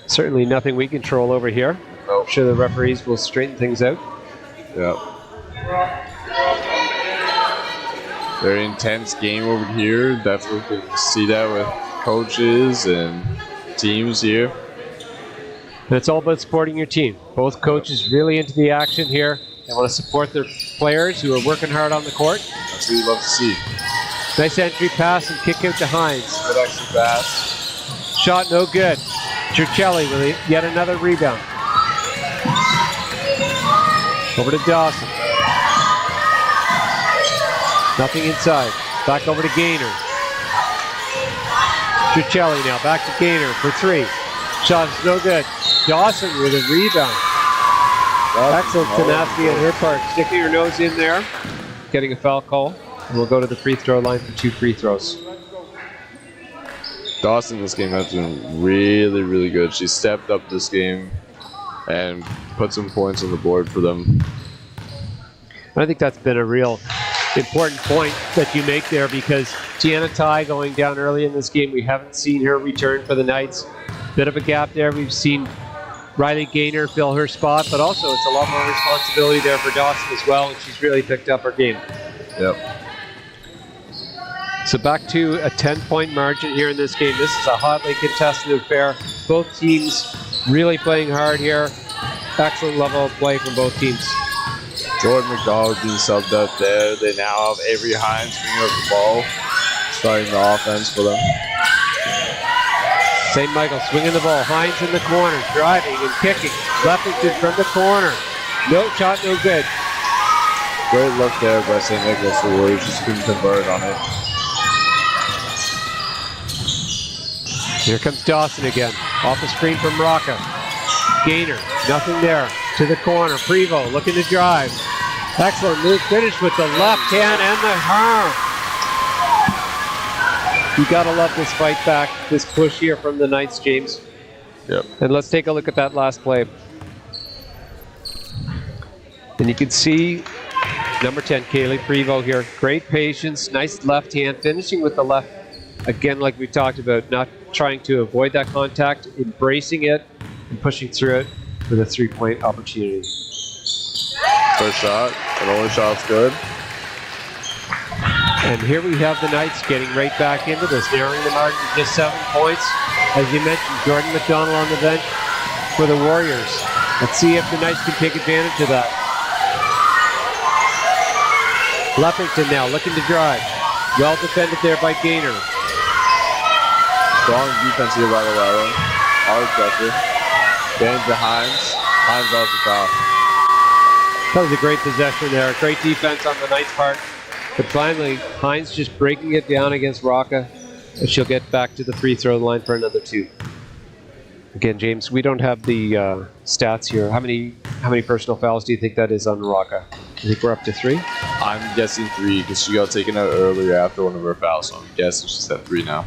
Certainly nothing we control over here. Nope. I'm sure the referees will straighten things out. Yeah. Very intense game over here. Definitely can see that with coaches and teams here. And it's all about supporting your team. Both coaches really into the action here. They want to support their players who are working hard on the court. That's what you love to see. Nice entry pass and kick out to Hines. Good extra pass. Shot no good. Circelli with yet another rebound. Over to Dawson. Nothing inside. Back over to Gaynor. Circelli now back to Gaynor for three. Shot is no good. Dawson with a rebound. Excellent tenacity on her part. Sticking her nose in there. Getting a foul call. And we'll go to the free throw line for 2 free throws. Dawson this game has been really, really good. She stepped up this game and put some points on the board for them. I think that's been a real important point that you make there, because Tiana Tai going down early in this game. We haven't seen her return for the Knights. Bit of a gap there. We've seen Riley Gaynor fill her spot, but also it's a lot more responsibility there for Dawson as well, and she's really picked up her game. Yep. So back to a 10-point margin here in this game. This is a hotly contested affair. Both teams really playing hard here. Excellent level of play from both teams. Jordan McDonald being subbed up there. They now have Avery Hines bringing up the ball, starting the offense for them. St. Michael swinging the ball. Hines in the corner, driving and kicking. Leffington from the corner. No shot, no good. Great look there by St. Nicholas. The Warriors just couldn't convert on it. Here comes Dawson again. Off the screen from Rocca. Gaynor, nothing there. To the corner. Prevost looking to drive. Excellent move. Finish with the left hand and the arm. You gotta love this fight back, this push here from the Knights, James. Yep. And let's take a look at that last play. And you can see number 10, Kaylee Prevost here. Great patience, nice left hand, finishing with the left. Again, like we talked about, not trying to avoid that contact, embracing it, and pushing through it with a 3-point opportunity. First shot, and only shot's good. And here we have the Knights getting right back into this, narrowing the margin to just 7 points. As you mentioned, Jordan McDonald on the bench for the Warriors. Let's see if the Knights can take advantage of that. Leffington now looking to drive. Well defended there by Gaynor. Strong defense here by the Welland. Hard pressure. Getting to Hines. Hines off the top. That was a great possession there. Great defense on the Knights' part. But finally, Hines just breaking it down against Rocca. And she'll get back to the free throw line for another 2. Again, James, we don't have the stats here. How many personal fouls do you think that is on Rocca? I think we're up to 3? I'm guessing 3 because she got taken out earlier after one of her fouls. So I'm guessing she's at 3 now.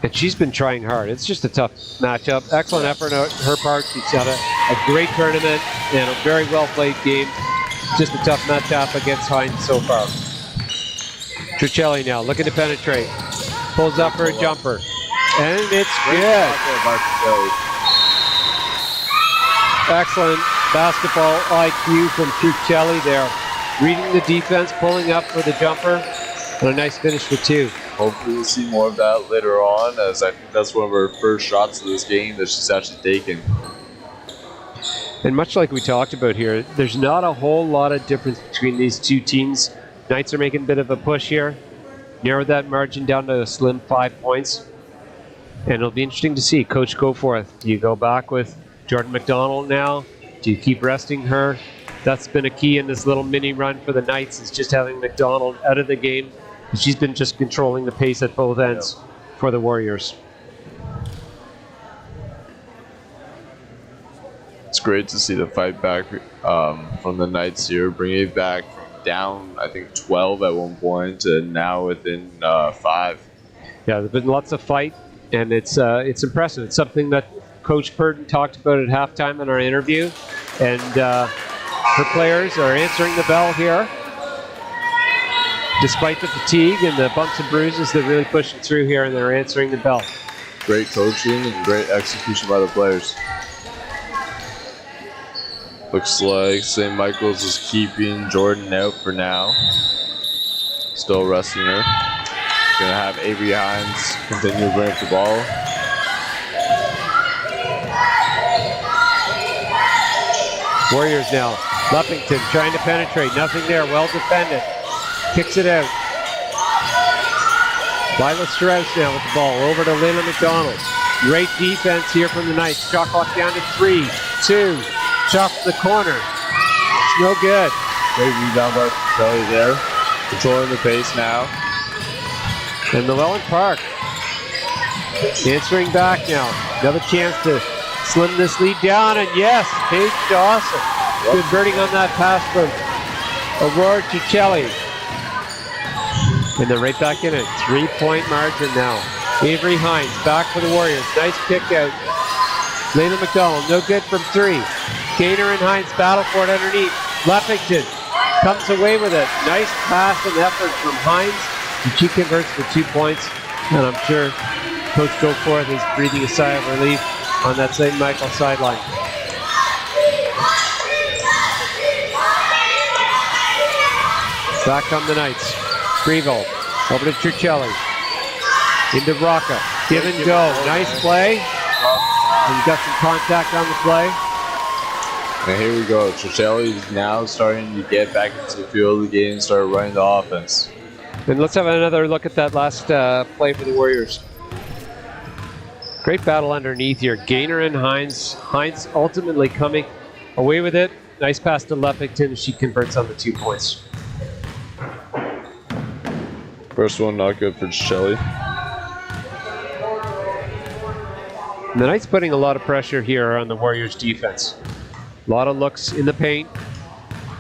And she's been trying hard. It's just a tough matchup. Excellent effort on her part. She's had a great tournament and a very well-played game. Just a tough matchup against Hines so far. Trucelli now looking to penetrate. Pulls up for a jumper. And it's good. Excellent basketball IQ from Trucelli there. Reading the defense, pulling up for the jumper. And a nice finish for 2. Hopefully we'll see more of that later on, as I think that's one of her first shots of this game that she's actually taken. And much like we talked about here, there's not a whole lot of difference between these two teams. Knights are making a bit of a push here. Narrowed that margin down to a slim 5 points. And it'll be interesting to see. Coach Goforth, do you go back with Jordan McDonald now? Do you keep resting her? That's been a key in this little mini run for the Knights, is just having McDonald out of the game. She's been just controlling the pace at both ends for the Warriors. It's great to see the fight back from the Knights here, bringing it back from down, I think, 12 at one point to now within 5. Yeah, there's been lots of fight, and it's impressive. It's something that Coach Purden talked about at halftime in our interview, and her players are answering the bell here. Despite the fatigue and the bumps and bruises, they're really pushing through here, and they're answering the bell. Great coaching and great execution by the players. Looks like St. Michael's is keeping Jordan out for now. Still resting her. Gonna have Avery Hines continue to bring up the ball. Warriors now. Leffington trying to penetrate. Nothing there. Well defended. Kicks it out. Lila Strauss now with the ball. Over to Layla McDonald. Great defense here from the Knights. Shot clock down to 3, 2. Shot from the corner. It's no good. Great rebound by Kelly there. Controlling the pace now. And Llewellyn Park answering back now. Another chance to slim this lead down. And yes, Paige Dawson converting on that pass from Aurora Trucelli. And they're right back in it. 3-point margin now. Avery Hines back for the Warriors. Nice kick out. Layla McDonald, no good from 3. Gaynor and Hines battle for it underneath. Leffington comes away with it. Nice pass and effort from Hines. And she converts for 2 points. And I'm sure Coach Goforth is breathing a sigh of relief on that St. Michael sideline. Back come the Knights. Greville over to Churchelli. Into Rocca. Give and go. Nice play. And you got some contact on the play. And here we go. Churchelli is now starting to get back into the field of the game and start running the offense. And let's have another look at that last play for the Warriors. Great battle underneath here. Gaynor and Hines. Hines ultimately coming away with it. Nice pass to Leffington. She converts on the 2 points. First one not good for Shelley. The Knights putting a lot of pressure here on the Warriors defense. A lot of looks in the paint,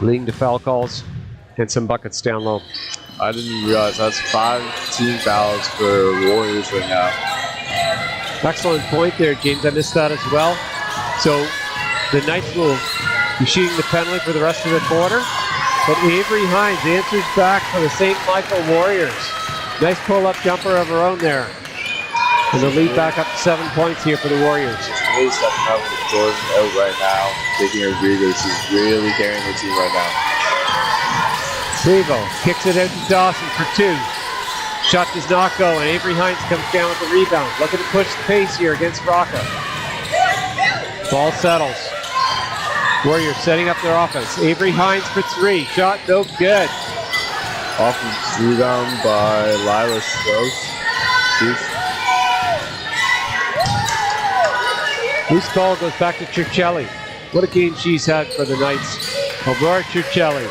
leading to foul calls and some buckets down low. I didn't realize that's 5 team fouls for Warriors right now. Excellent point there, James. I missed that as well. So the Knights will be shooting the penalty for the rest of the quarter. But Avery Hines answers back for the St. Michael Warriors. Nice pull-up jumper of her own there. And the lead back up to 7 points here for the Warriors. She's really stepping up with Jordan out right now, taking her breather. She's really carrying the team right now. Prevo kicks it out to Dawson for 2. Shot does not go, and Avery Hines comes down with the rebound. Looking to push the pace here against Rocca. Ball settles. Warriors setting up their offense. Avery Hines for 3. Shot no good. Offense rebound by Lila Strauss. Loose ball goes back to Churchelli. What a game she's had for the Knights. Aurora Churchelli.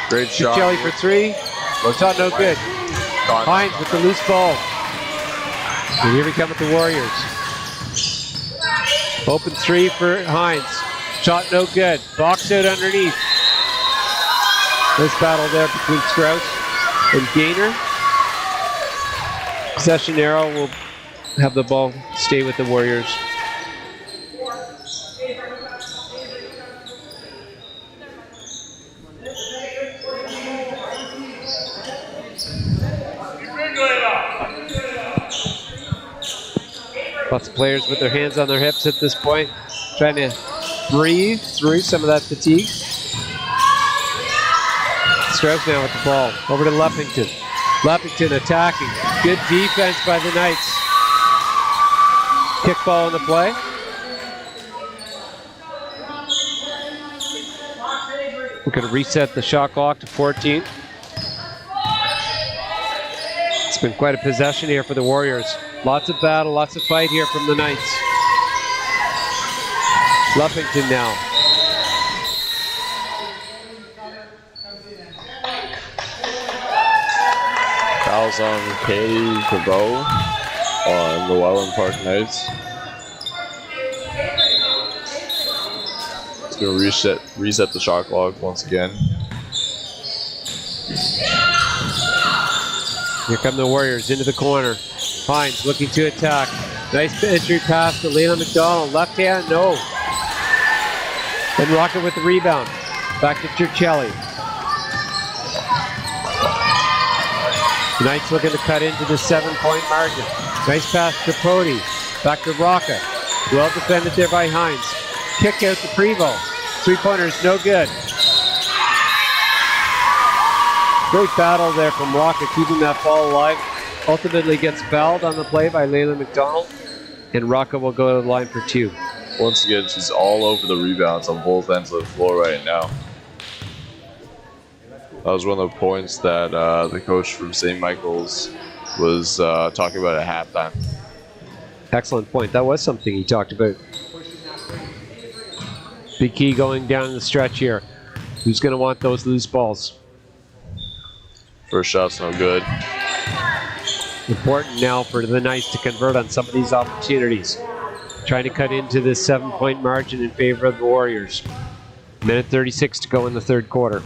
Great shot. Churchelli for 3. Shot no good. Hines with the loose ball. And here we come with the Warriors. Open 3 for Hines. Shot no good. Box out underneath. Nice battle there between Strauss and Gaynor. Possession arrow will have the ball stay with the Warriors. Lots of players with their hands on their hips at this point, trying to breathe through some of that fatigue. Strauss now with the ball. Over to Leffington. Leffington attacking. Good defense by the Knights. Kick ball in the play. We're going to reset the shot clock to 14. It's been quite a possession here for the Warriors. Lots of battle, lots of fight here from the Knights. Leffington now. Fouls on Katie Cabot on the Welland Park Knights. It's going to reset the shot clock once again. Here come the Warriors into the corner. Hines looking to attack. Nice entry pass to Leland McDonald. Left hand, no. And Rocket with the rebound. Back to Churchelli. Knights looking to cut into the 7-point margin. Nice pass to Pody. Back to Rocket. Well defended there by Hines. Kick out to Prevo. 3-pointer is no good. Great battle there from Rocket, keeping that ball alive. Ultimately gets fouled on the play by Layla McDonald, and Rocket will go to the line for 2. Once again, she's all over the rebounds on both ends of the floor right now. That was one of the points that the coach from St. Michael's was talking about at halftime. Excellent point. That was something he talked about. Big key going down the stretch here. Who's going to want those loose balls? First shot's no good. Important now for the Knights to convert on some of these opportunities. Trying to cut into this 7-point margin in favor of the Warriors. Minute 36 to go in the third quarter.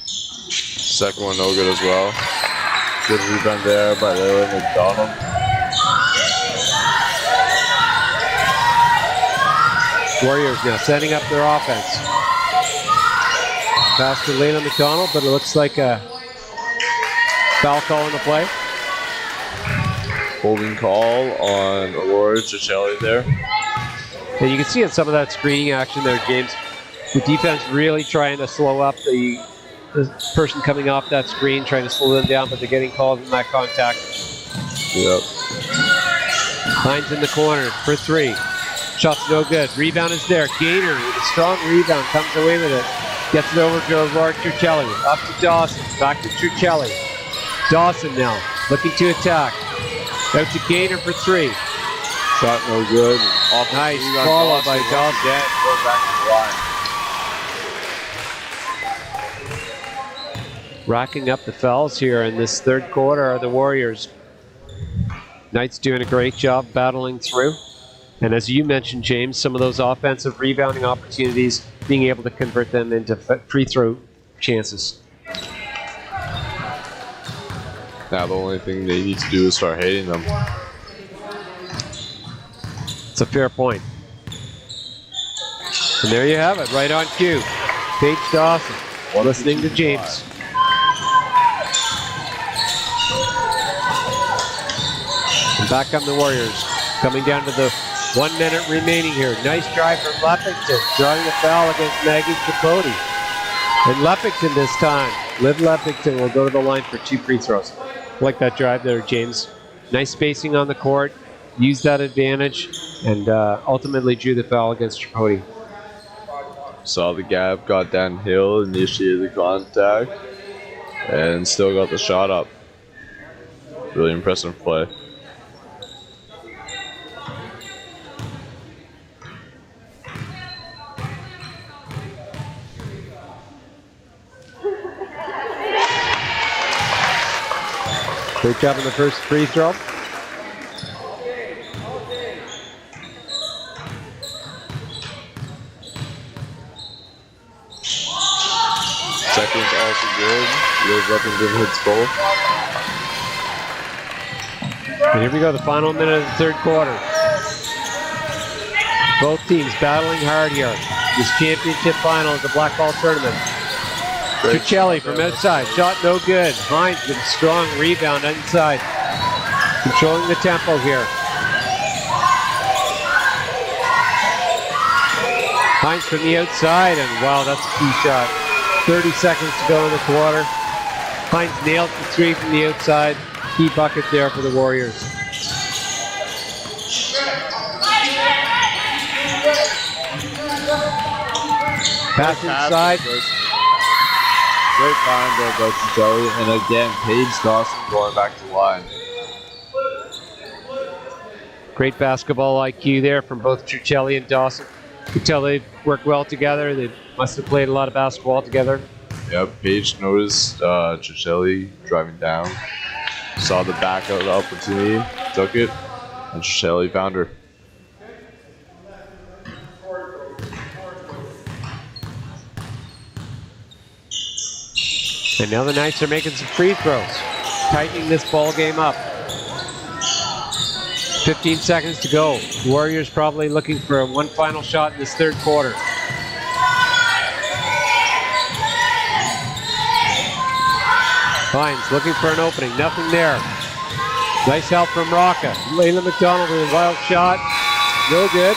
Second one no good as well. Good rebound there by Layla McDonald. Warriors now setting up their offense. Pass to Layla McDonald, but it looks like a foul call in the play. Holding call on Aurora Cicelli there. And you can see in some of that screening action there, James, the defense really trying to slow up the person coming off that screen, trying to slow them down, but they're getting called in that contact. Yep. Hines in the corner for three. Shot's no good. Rebound is there. Gainer with a strong rebound comes away with it. Gets it over to Aurora Cicelli. Up to Dawson. Back to Cicelli. Dawson now looking to attack. Out to Gainer for three. Shot no good. Off Nice follow by Dawson. Again, goes back to the line. Racking up the fouls here in this third quarter are the Warriors. Knights doing a great job battling through. And as you mentioned, James, some of those offensive rebounding opportunities, being able to convert them into free throw chances. Now the only thing they need to do is start hitting them. It's a fair point. And there you have it, right on cue. Paige Dawson, listening to James. And back come the Warriors, coming down to the 1 minute remaining here. Nice drive from Leppington, drawing a foul against Maggie Tripodi. And Leppington this time, Liv Leppington will go to the line for 2 free throws. Like that drive there, James. Nice spacing on the court, used that advantage, and ultimately drew the foul against Tripodi. Saw the gap, got downhill, initiated the contact, and still got the shot up. Really impressive play. Great job on the first free throw. Second's also good. Liv Leppington hits both. And here we go, the final minute of the third quarter. Both teams battling hard here. This championship final of the black ball tournament. Cicelli from outside, shot no good. Hines with a strong rebound inside. Controlling the tempo here. Hines from the outside, and wow, that's a key shot. 30 seconds to go in the quarter. Hines nails the three from the outside. Key bucket there for the Warriors. Pass inside. Great find there by Cicelli, and again, Paige Dawson going back to line. Great basketball IQ there from both Cicelli and Dawson. You can tell they work well together. They must have played a lot of basketball together. Yep, Paige noticed Cicelli driving down, saw the back of the opportunity, took it, and Cicelli found her. And now the Knights are making some free throws, tightening this ball game up. 15 seconds to go. The Warriors probably looking for one final shot in this third quarter. Hines looking for an opening, nothing there. Nice help from Rocca. Layla McDonald with a wild shot, no good.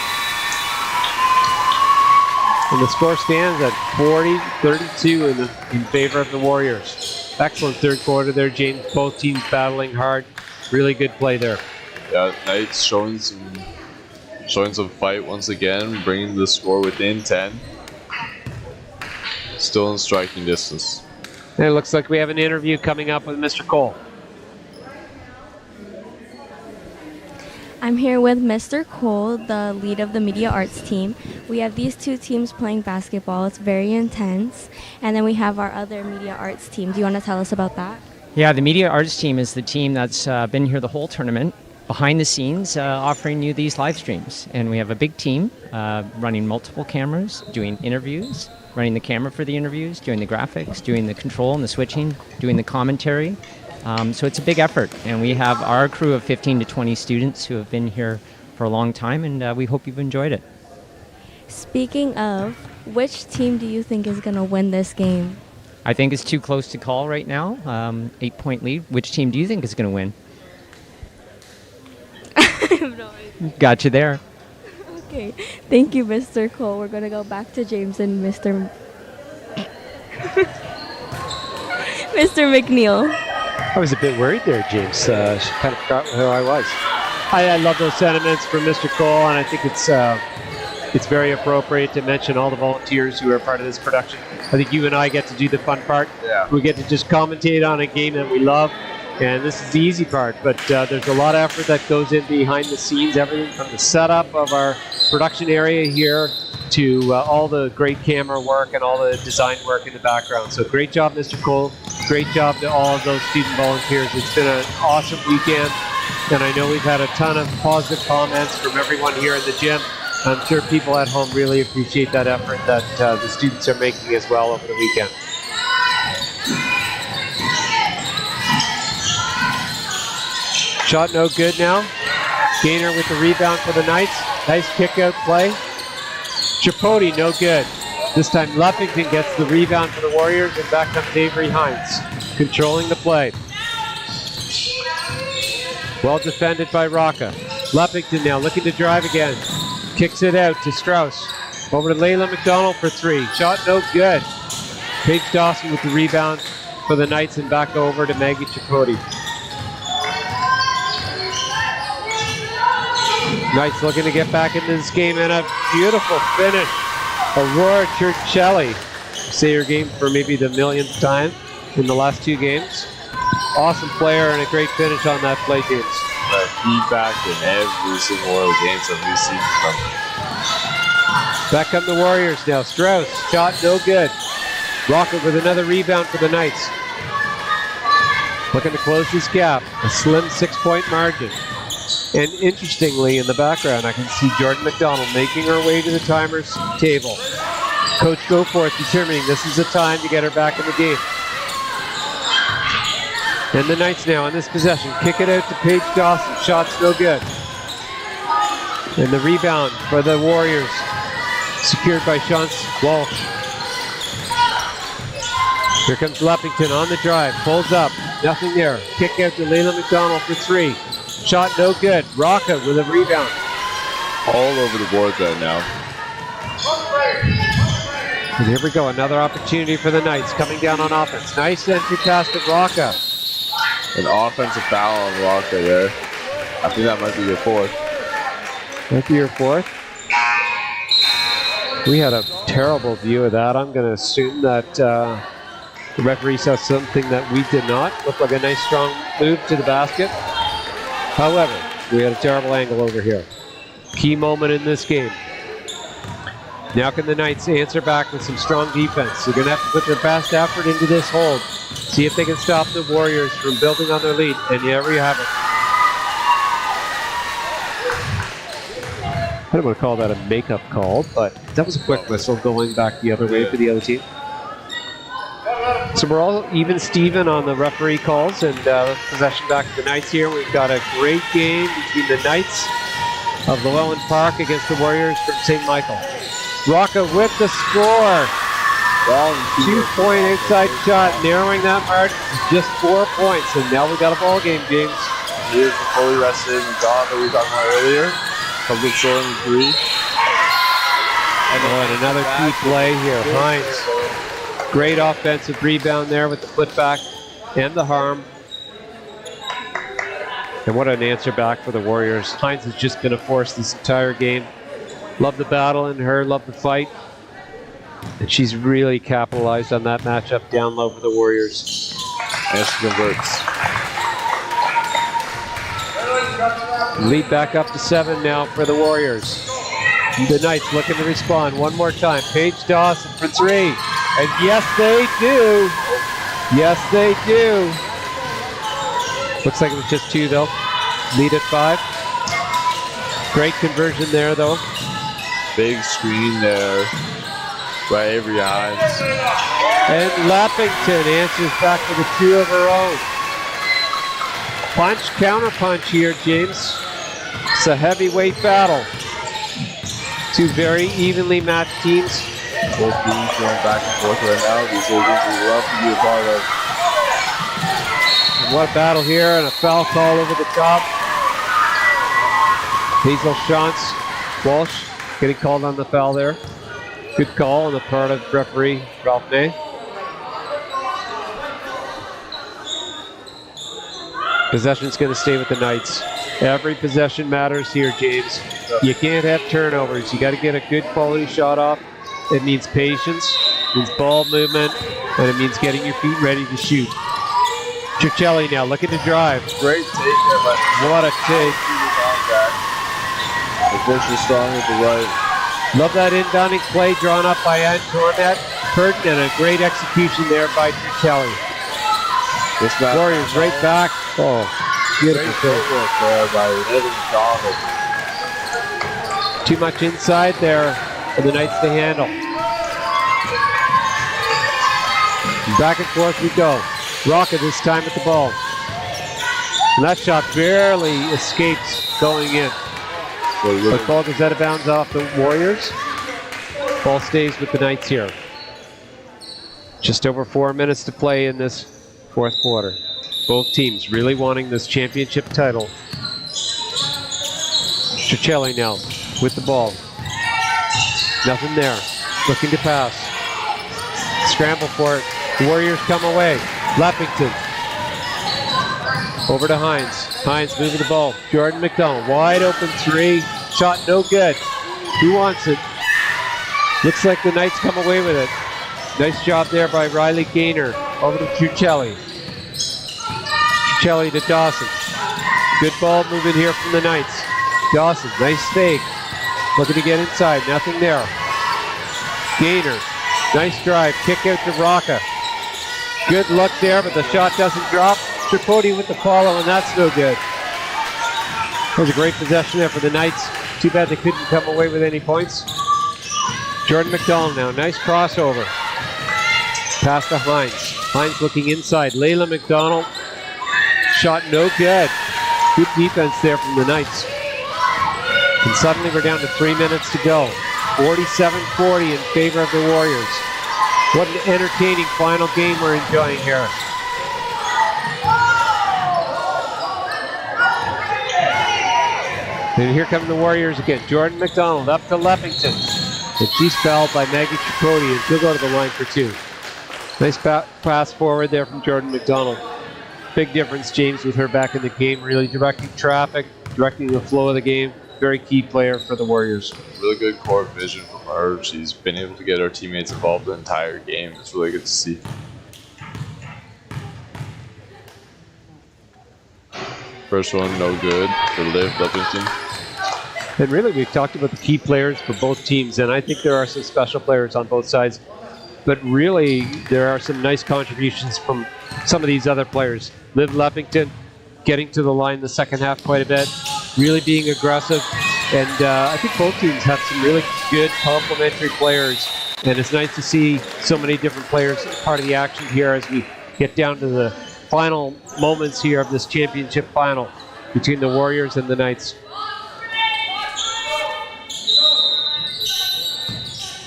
And the score stands at 40-32 in favor of the Warriors. Excellent third quarter there, James. Both teams battling hard. Really good play there. Yeah, Knights showing some fight once again, bringing the score within 10. Still in striking distance. And it looks like we have an interview coming up with Mr. Cole. I'm here with Mr. Cole, the lead of the media arts team. We have these two teams playing basketball. It's very intense. And then we have our other media arts team. Do you want to tell us about that? Yeah, the media arts team is the team that's been here the whole tournament, behind the scenes, offering you these live streams. And we have a big team running multiple cameras, doing interviews, running the camera for the interviews, doing the graphics, doing the control and the switching, doing the commentary. So it's a big effort, and we have our crew of 15 to 20 students who have been here for a long time, and we hope you've enjoyed it. Speaking of, which team do you think is going to win this game? I think it's too close to call right now. 8-point lead. Which team do you think is going to win? I have no idea. Got you there. Okay. Thank you, Mr. Cole. We're going to go back to James and Mr. Mr. McNeil. I was a bit worried there, James. She kind of forgot who I was. I love those sentiments from Mr. Cole, and I think it's very appropriate to mention all the volunteers who are part of this production. I think you and I get to do the fun part. Yeah. We get to just commentate on a game that we love, and this is the easy part. But there's a lot of effort that goes in behind the scenes, everything from the setup of our production area here to all the great camera work and all the design work in the background. So great job, Mr. Cole. Great job to all of those student volunteers. It's been an awesome weekend, and I know we've had a ton of positive comments from everyone here in the gym. I'm sure people at home really appreciate that effort that the students are making as well over the weekend. Shot no good now. Gainer with the rebound for the Knights. Nice kick out play. Chipote no good. This time Leffington gets the rebound for the Warriors, and back comes Avery Hines, controlling the play. Well defended by Rocca. Leffington now looking to drive again. Kicks it out to Strauss. Over to Layla McDonald for three. Shot no good. Paige Dawson with the rebound for the Knights, and back over to Maggie Chipote. Knights looking to get back into this game, and a beautiful finish. Aurora Turcelli. Say her game for maybe the millionth time in the last two games. Awesome player and a great finish on that play, James. Feedback in every single one of the games that we've seen from them. Back come the Warriors now. Strauss, shot no good. Rocket with another rebound for the Knights. Looking to close this gap. A slim 6-point margin. And interestingly, in the background, I can see Jordan McDonald making her way to the timer's table. Coach Goforth determining this is the time to get her back in the game. And the Knights now in this possession. Kick it out to Paige Dawson. Shot's no good. And the rebound for the Warriors. Secured by Sean Walsh. Here comes Leffington on the drive. Pulls up. Nothing there. Kick out to Layla McDonald for three. Shot no good. Rocca with a rebound. All over the board right now. And here we go. Another opportunity for the Knights coming down on offense. Nice entry pass to Rocca. An offensive foul on Rocca there. I think that might be your fourth. Might be your fourth. We had a terrible view of that. I'm going to assume that the referee saw something that we did not. Looked like a nice strong move to the basket. However, we had a terrible angle over here. Key moment in this game. Now can the Knights answer back with some strong defense. They're going to have to put their best effort into this hold. See if they can stop the Warriors from building on their lead. And there we have it. I don't want to call that a makeup call, but that was a quick whistle going back the other way for the other team. So we're all even Steven on the referee calls, and possession back to the Knights here. We've got a great game between the Knights of Llewellyn Park against the Warriors from St. Michael. Rocca with the score. 2-point outside shot, narrowing that margin to just 4 points, and now we got a ball game, James. Here's the fully rested McDonald that we were talking about earlier. Comes with short on three. And another key play here. Hines. Great offensive rebound there with the putback and the harm. And what an answer back for the Warriors. Hines has just been a force this entire game. Love the battle in her, love the fight. And she's really capitalized on that matchup down low for the Warriors. And she converts. Lead back up to 7 now for the Warriors. The Knights looking to respond one more time. Paige Dawson for three. And yes, they do. Yes, they do. Looks like it was just 2, though. Lead at 5. Great conversion there, though. Big screen there by Avery Hines. And Lappington answers back with a 2 of her own. Punch, counter punch here, James. It's a heavyweight battle. Two very evenly matched teams. Both teams going back and forth right now. These are games we love to be a part of. And what a battle here, and a foul call over the top. Hazel Shantz Walsh getting called on the foul there. Good call on the part of referee Ralph May. Possession's going to stay with the Knights. Every possession matters here, James. You can't have turnovers. You got to get a good quality shot off. It means patience, it means ball movement, and it means getting your feet ready to shoot. Ciuccelli now looking to drive. Great take there, but What a take. the push is strong at the right. Love that inbounding play drawn up by Antoinette Curtin, and a great execution there by Ciuccelli. This match Warriors right back. Oh, beautiful great play. footwork there by Evan McDonald. Too much inside there for the Knights to handle. Back and forth we go. Rocket this time at the ball. And that shot barely escapes going in. But ball goes out of bounds off the Warriors. Ball stays with the Knights here. Just over 4 minutes to play in this fourth quarter. Both teams really wanting this championship title. Ciuccelli now with the ball. Nothing there. Looking to pass. Scramble for it. The Warriors come away. Leppington. Over to Hines. Hines moving the ball. Jordan McDonald. Wide open three. Shot no good. Who wants it? Looks like the Knights come away with it. Nice job there by Riley Gaynor. Over to Ciuccelli. Ciuccelli to Dawson. Good ball movement here from the Knights. Dawson, nice fake. Looking to get inside. Nothing there. Gaynor. Nice drive. Kick out to Rocca. Good look there, but the shot doesn't drop. Tripodi with the follow, and that's no good. That was a great possession there for the Knights. Too bad they couldn't come away with any points. Jordan McDonald now. Nice crossover. Pass to Hines. Hines looking inside. Layla McDonald. Shot no good. Good defense there from the Knights. And suddenly we're down to 3 minutes to go. 47-40 in favor of the Warriors. What an entertaining final game we're enjoying here. And here come the Warriors again. Jordan McDonald up to Leppington. And she's fouled by Maggie Tripodi, and she'll go to the line for two. Nice pass forward there from Jordan McDonald. Big difference, James, with her back in the game, really directing traffic, directing the flow of the game. Very key player for the Warriors. Really good court vision from her. She's been able to get her teammates involved the entire game. It's really good to see. First one, no good for Liv Leppington. And really, we've talked about the key players for both teams, and I think there are some special players on both sides. But really, there are some nice contributions from some of these other players. Liv Leppington getting to the line the second half quite a bit, really being aggressive. And I think both teams have some really good complementary players. And it's nice to see so many different players part of the action here as we get down to the final moments here of this championship final between the Warriors and the Knights.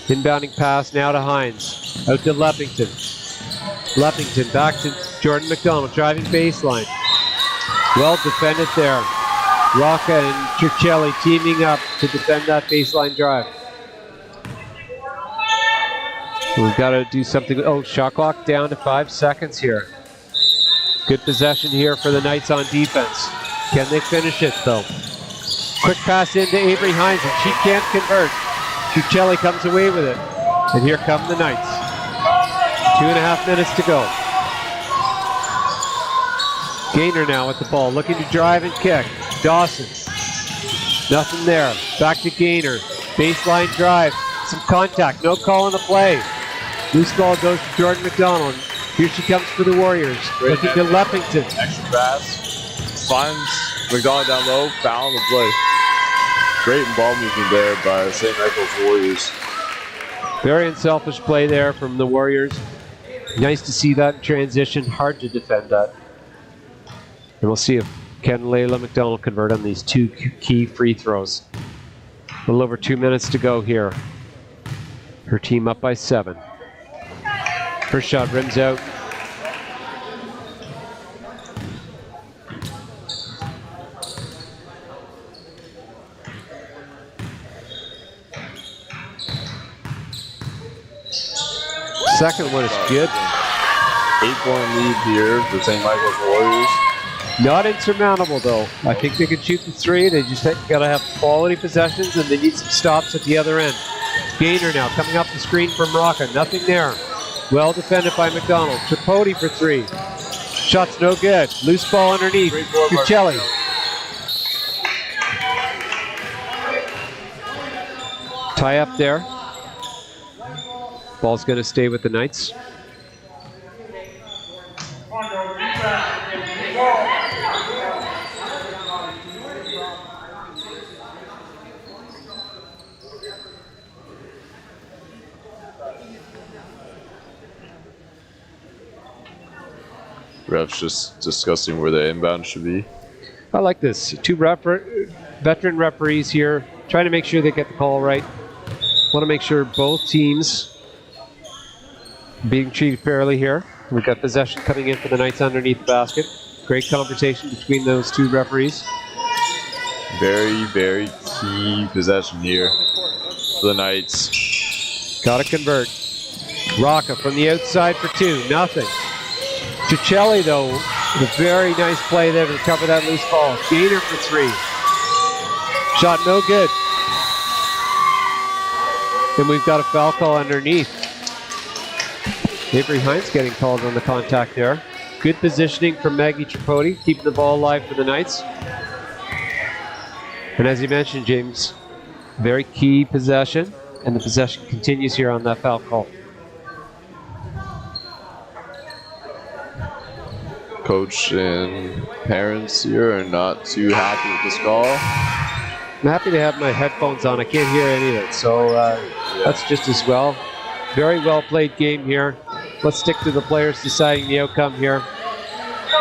Inbounding pass now to Hines. Out to Leppington. Leppington back to Jordan McDonald, driving baseline. Well defended there. Rocca and Ciuccelli teaming up to defend that baseline drive. We've got to do something. Oh, shot clock down to 5 seconds here. Good possession here for the Knights on defense. Can they finish it though? Quick pass into Avery Hines, and she can't convert. Ciuccelli comes away with it. And here come the Knights. 2.5 minutes to go. Gaynor now with the ball, looking to drive and kick. Dawson. Nothing there. Back to Gaynor. Baseline drive. Some contact. No call on the play. Loose ball goes to Jordan McDonald. Here she comes for the Warriors. Great looking to Leppington. Extra pass. Finds McDonald down low. Foul on the play. Great ball movement there by St. Michael's Warriors. Very unselfish play there from the Warriors. Nice to see that in transition. Hard to defend that. And we'll see if can Layla McDonald convert on these two key free throws. A little over 2 minutes to go here. Her team up by 7. First shot rims out. Second one is good. 8-point lead here for St. Michael's Warriors. Not insurmountable though. I think they can shoot the 3. They just gotta have quality possessions and they need some stops at the other end. Gainer now coming up the screen from Rocca. Nothing there. Well defended by McDonald. Tripodi for 3. Shot's no good. Loose ball underneath. Cuccelli. Tie up there. Ball's gonna stay with the Knights. Refs just discussing where the inbound should be. I like this. 2 veteran referees here trying to make sure they get the call right. Want to make sure both teams being treated fairly here. We've got possession coming in for the Knights underneath the basket. Great conversation between those 2 referees. Very, very key possession here for the Knights. Got to convert. Rocca from the outside for 2. Nothing. Cuccelli, though, with a very nice play there to recover that loose ball. Gainer for 3. Shot no good. And we've got a foul call underneath. Avery Hines getting called on the contact there. Good positioning from Maggie Tripodi, keeping the ball alive for the Knights. And as you mentioned, James, very key possession, and the possession continues here on that foul call. Coach and parents here are not too happy with this call. I'm happy to have my headphones on. I can't hear any of it, so that's just as well. Very well played game here. Let's stick to the players deciding the outcome here.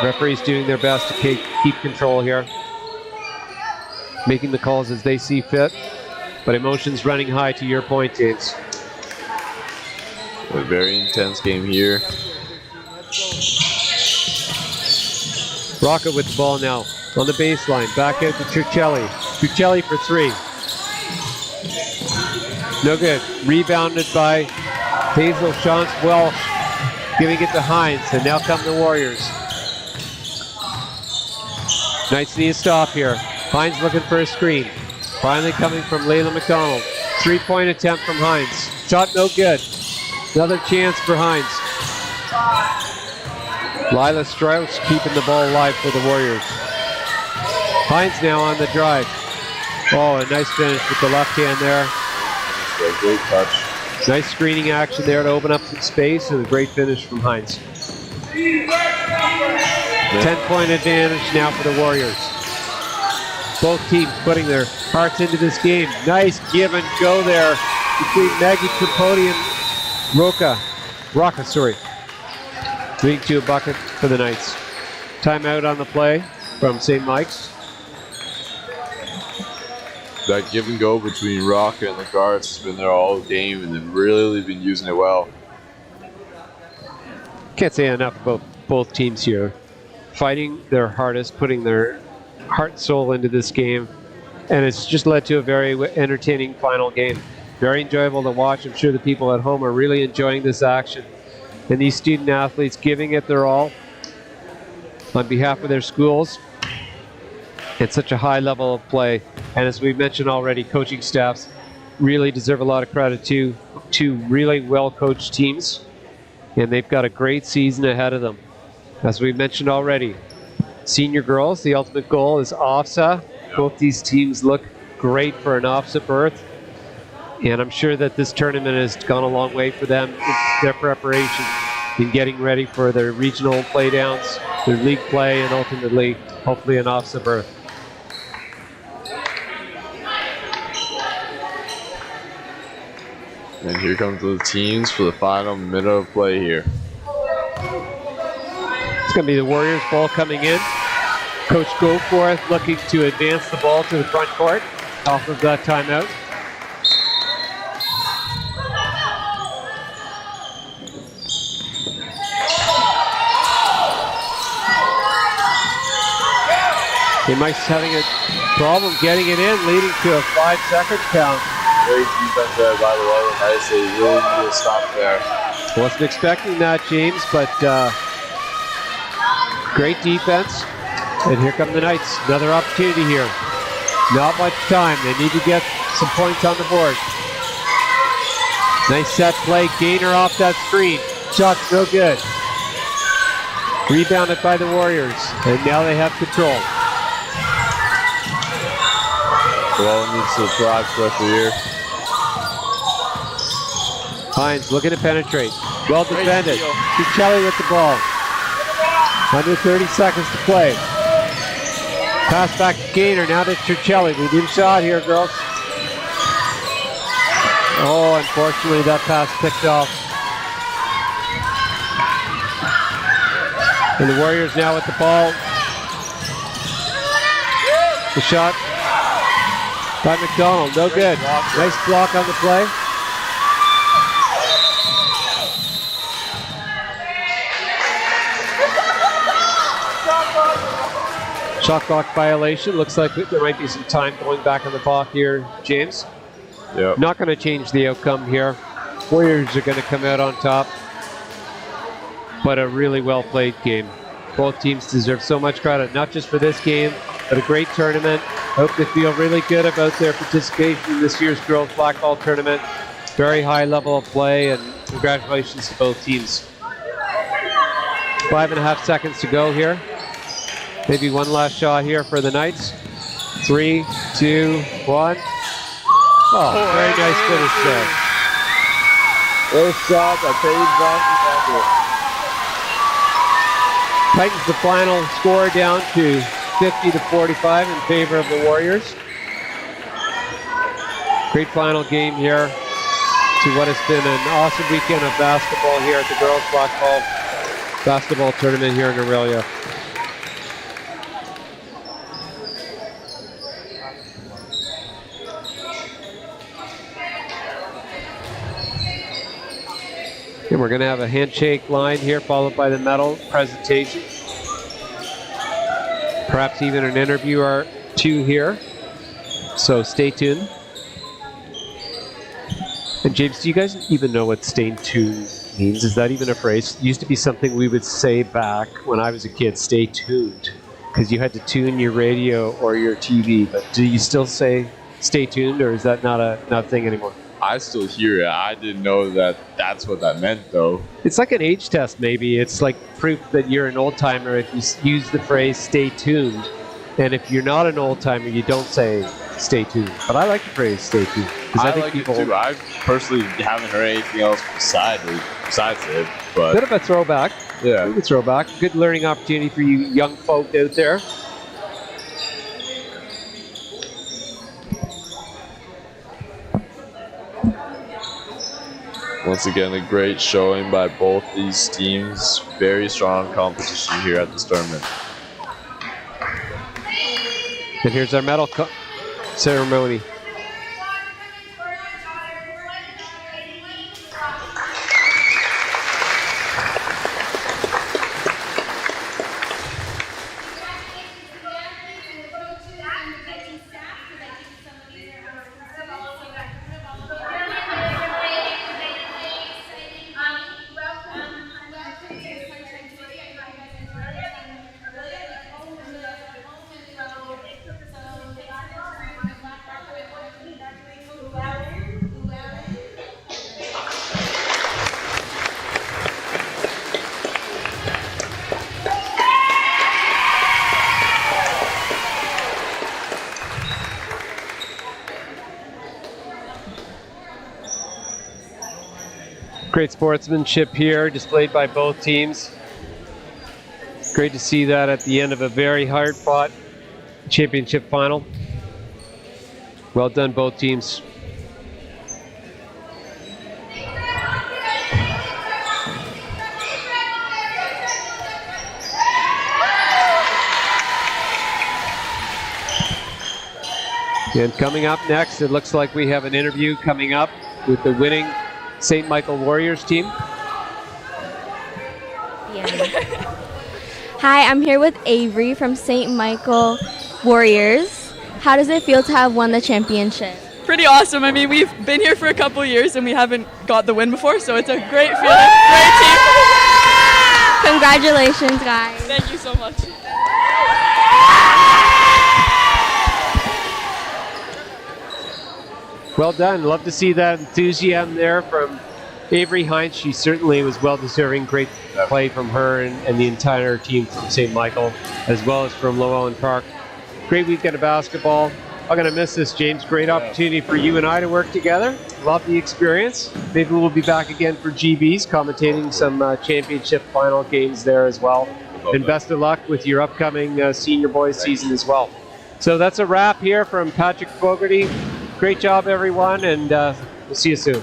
Referees doing their best to keep control here. Making the calls as they see fit. But emotions running high to your point, James. A very intense game here. Rocca with the ball now on the baseline. Back out to Cuccelli. Cuccelli for 3. No good. Rebounded by Hazel Shantz Welsh. Giving it to Hines. And now come the Warriors. Knights need a stop here. Hines looking for a screen. Finally coming from Layla McDonald. 3-point attempt from Hines. Shot no good. Another chance for Hines. Lila Strauss keeping the ball alive for the Warriors. Hines now on the drive. Oh, a nice finish with the left hand there. Great touch. Nice screening action there to open up some space, and a great finish from Hines. 10-point advantage now for the Warriors. Both teams putting their hearts into this game. Nice give and go there between Maggie Tripodi and Rocca, sorry. Leading to a bucket for the Knights. Timeout on the play from St. Mike's. That give and go between Rocca and the guards has been there all game, and they've really been using it well. Can't say enough about both teams here. Fighting their hardest, putting their heart and soul into this game, and it's just led to a very entertaining final game. Very enjoyable to watch. I'm sure the people at home are really enjoying this action. And these student athletes giving it their all on behalf of their schools. It's such a high level of play. And as we mentioned already, coaching staffs really deserve a lot of credit to really well-coached teams. And they've got a great season ahead of them. As we mentioned already, senior girls, the ultimate goal is OFSA. Both these teams look great for an OFSA berth. And I'm sure that this tournament has gone a long way for them in their preparation in getting ready for their regional playdowns, their league play, and ultimately, hopefully, an OFSA berth. And here comes the teams for the final minute of play here. It's going to be the Warriors ball coming in. Coach Goforth looking to advance the ball to the front court off of that timeout. They might be having a problem getting it in, leading to a 5-second count. Great defense there by the Welland Knights. They really need to stop there. Wasn't expecting that, James, but great defense. And here come the Knights. Another opportunity here. Not much time. They need to get some points on the board. Nice set play. Gainer off that screen. Shot's no good. Rebounded by the Warriors. And now they have control. Welland needs to apply pressure here. Hines looking to penetrate. Well defended. Cuccelli with the ball. Under 30 seconds to play. Pass back to Gainer. Now to Cuccelli. We need a shot here, girls. Oh, unfortunately, that pass picked off. And the Warriors now with the ball. The shot by McDonald. No good. Nice block on the play. Shot clock violation. Looks like there might be some time going back on the clock here, James. Yep. Not going to change the outcome here. Warriors are going to come out on top. But a really well played game. Both teams deserve so much credit, not just for this game, but a great tournament. Hope they feel really good about their participation in this year's girls blackball tournament. Very high level of play, and congratulations to both teams. 5.5 seconds to go here. Maybe one last shot here for the Knights. 3, 2, 1. Oh, very nice finish there. First shot that pays off. Tightens the final score down to 50-45 in favor of the Warriors. Great final game here to what has been an awesome weekend of basketball here at the girls blackball basketball tournament here in Aurelia. And we're going to have a handshake line here, followed by the medal presentation. Perhaps even an interview or two here. So stay tuned. And James, do you guys even know what stay tuned means? Is that even a phrase? It used to be something we would say back when I was a kid, stay tuned. Because you had to tune your radio or your TV. But do you still say stay tuned, or is that not a thing anymore? I still hear it. I didn't know that that's what that meant, though. It's like an age test, maybe. It's like proof that you're an old timer if you use the phrase stay tuned. And if you're not an old timer, you don't say stay tuned. But I like the phrase stay tuned. I think like people it too. I personally haven't heard anything else besides it. But bit of a throwback. Yeah. Good throwback. Good learning opportunity for you young folk out there. Once again, a great showing by both these teams. Very strong competition here at this tournament. And here's our medal ceremony. Great sportsmanship here, displayed by both teams. Great to see that at the end of a very hard-fought championship final. Well done, both teams. And coming up next, it looks like we have an interview coming up with the winning St. Michael Warriors team. Yeah. Hi, I'm here with Avery from St. Michael, Warriors. How does it feel to have won the championship? Pretty awesome. I mean, we've been here for a couple years and we haven't got the win before, so it's a great feeling. Great team. Congratulations, guys. Thank you so much. Well done. Love to see that enthusiasm there from Avery Hines. She certainly was well deserving. Great play from her and the entire team from St. Michael, as well as from Llewellyn Park. Great weekend of basketball. I'm going to miss this, James. Great opportunity for you and I to work together. Love the experience. Maybe we'll be back again for GBs, commentating some championship final games there as well. And best of luck with your upcoming senior boys season as well. So that's a wrap here from Patrick Fogarty. Great job, everyone, and we'll see you soon.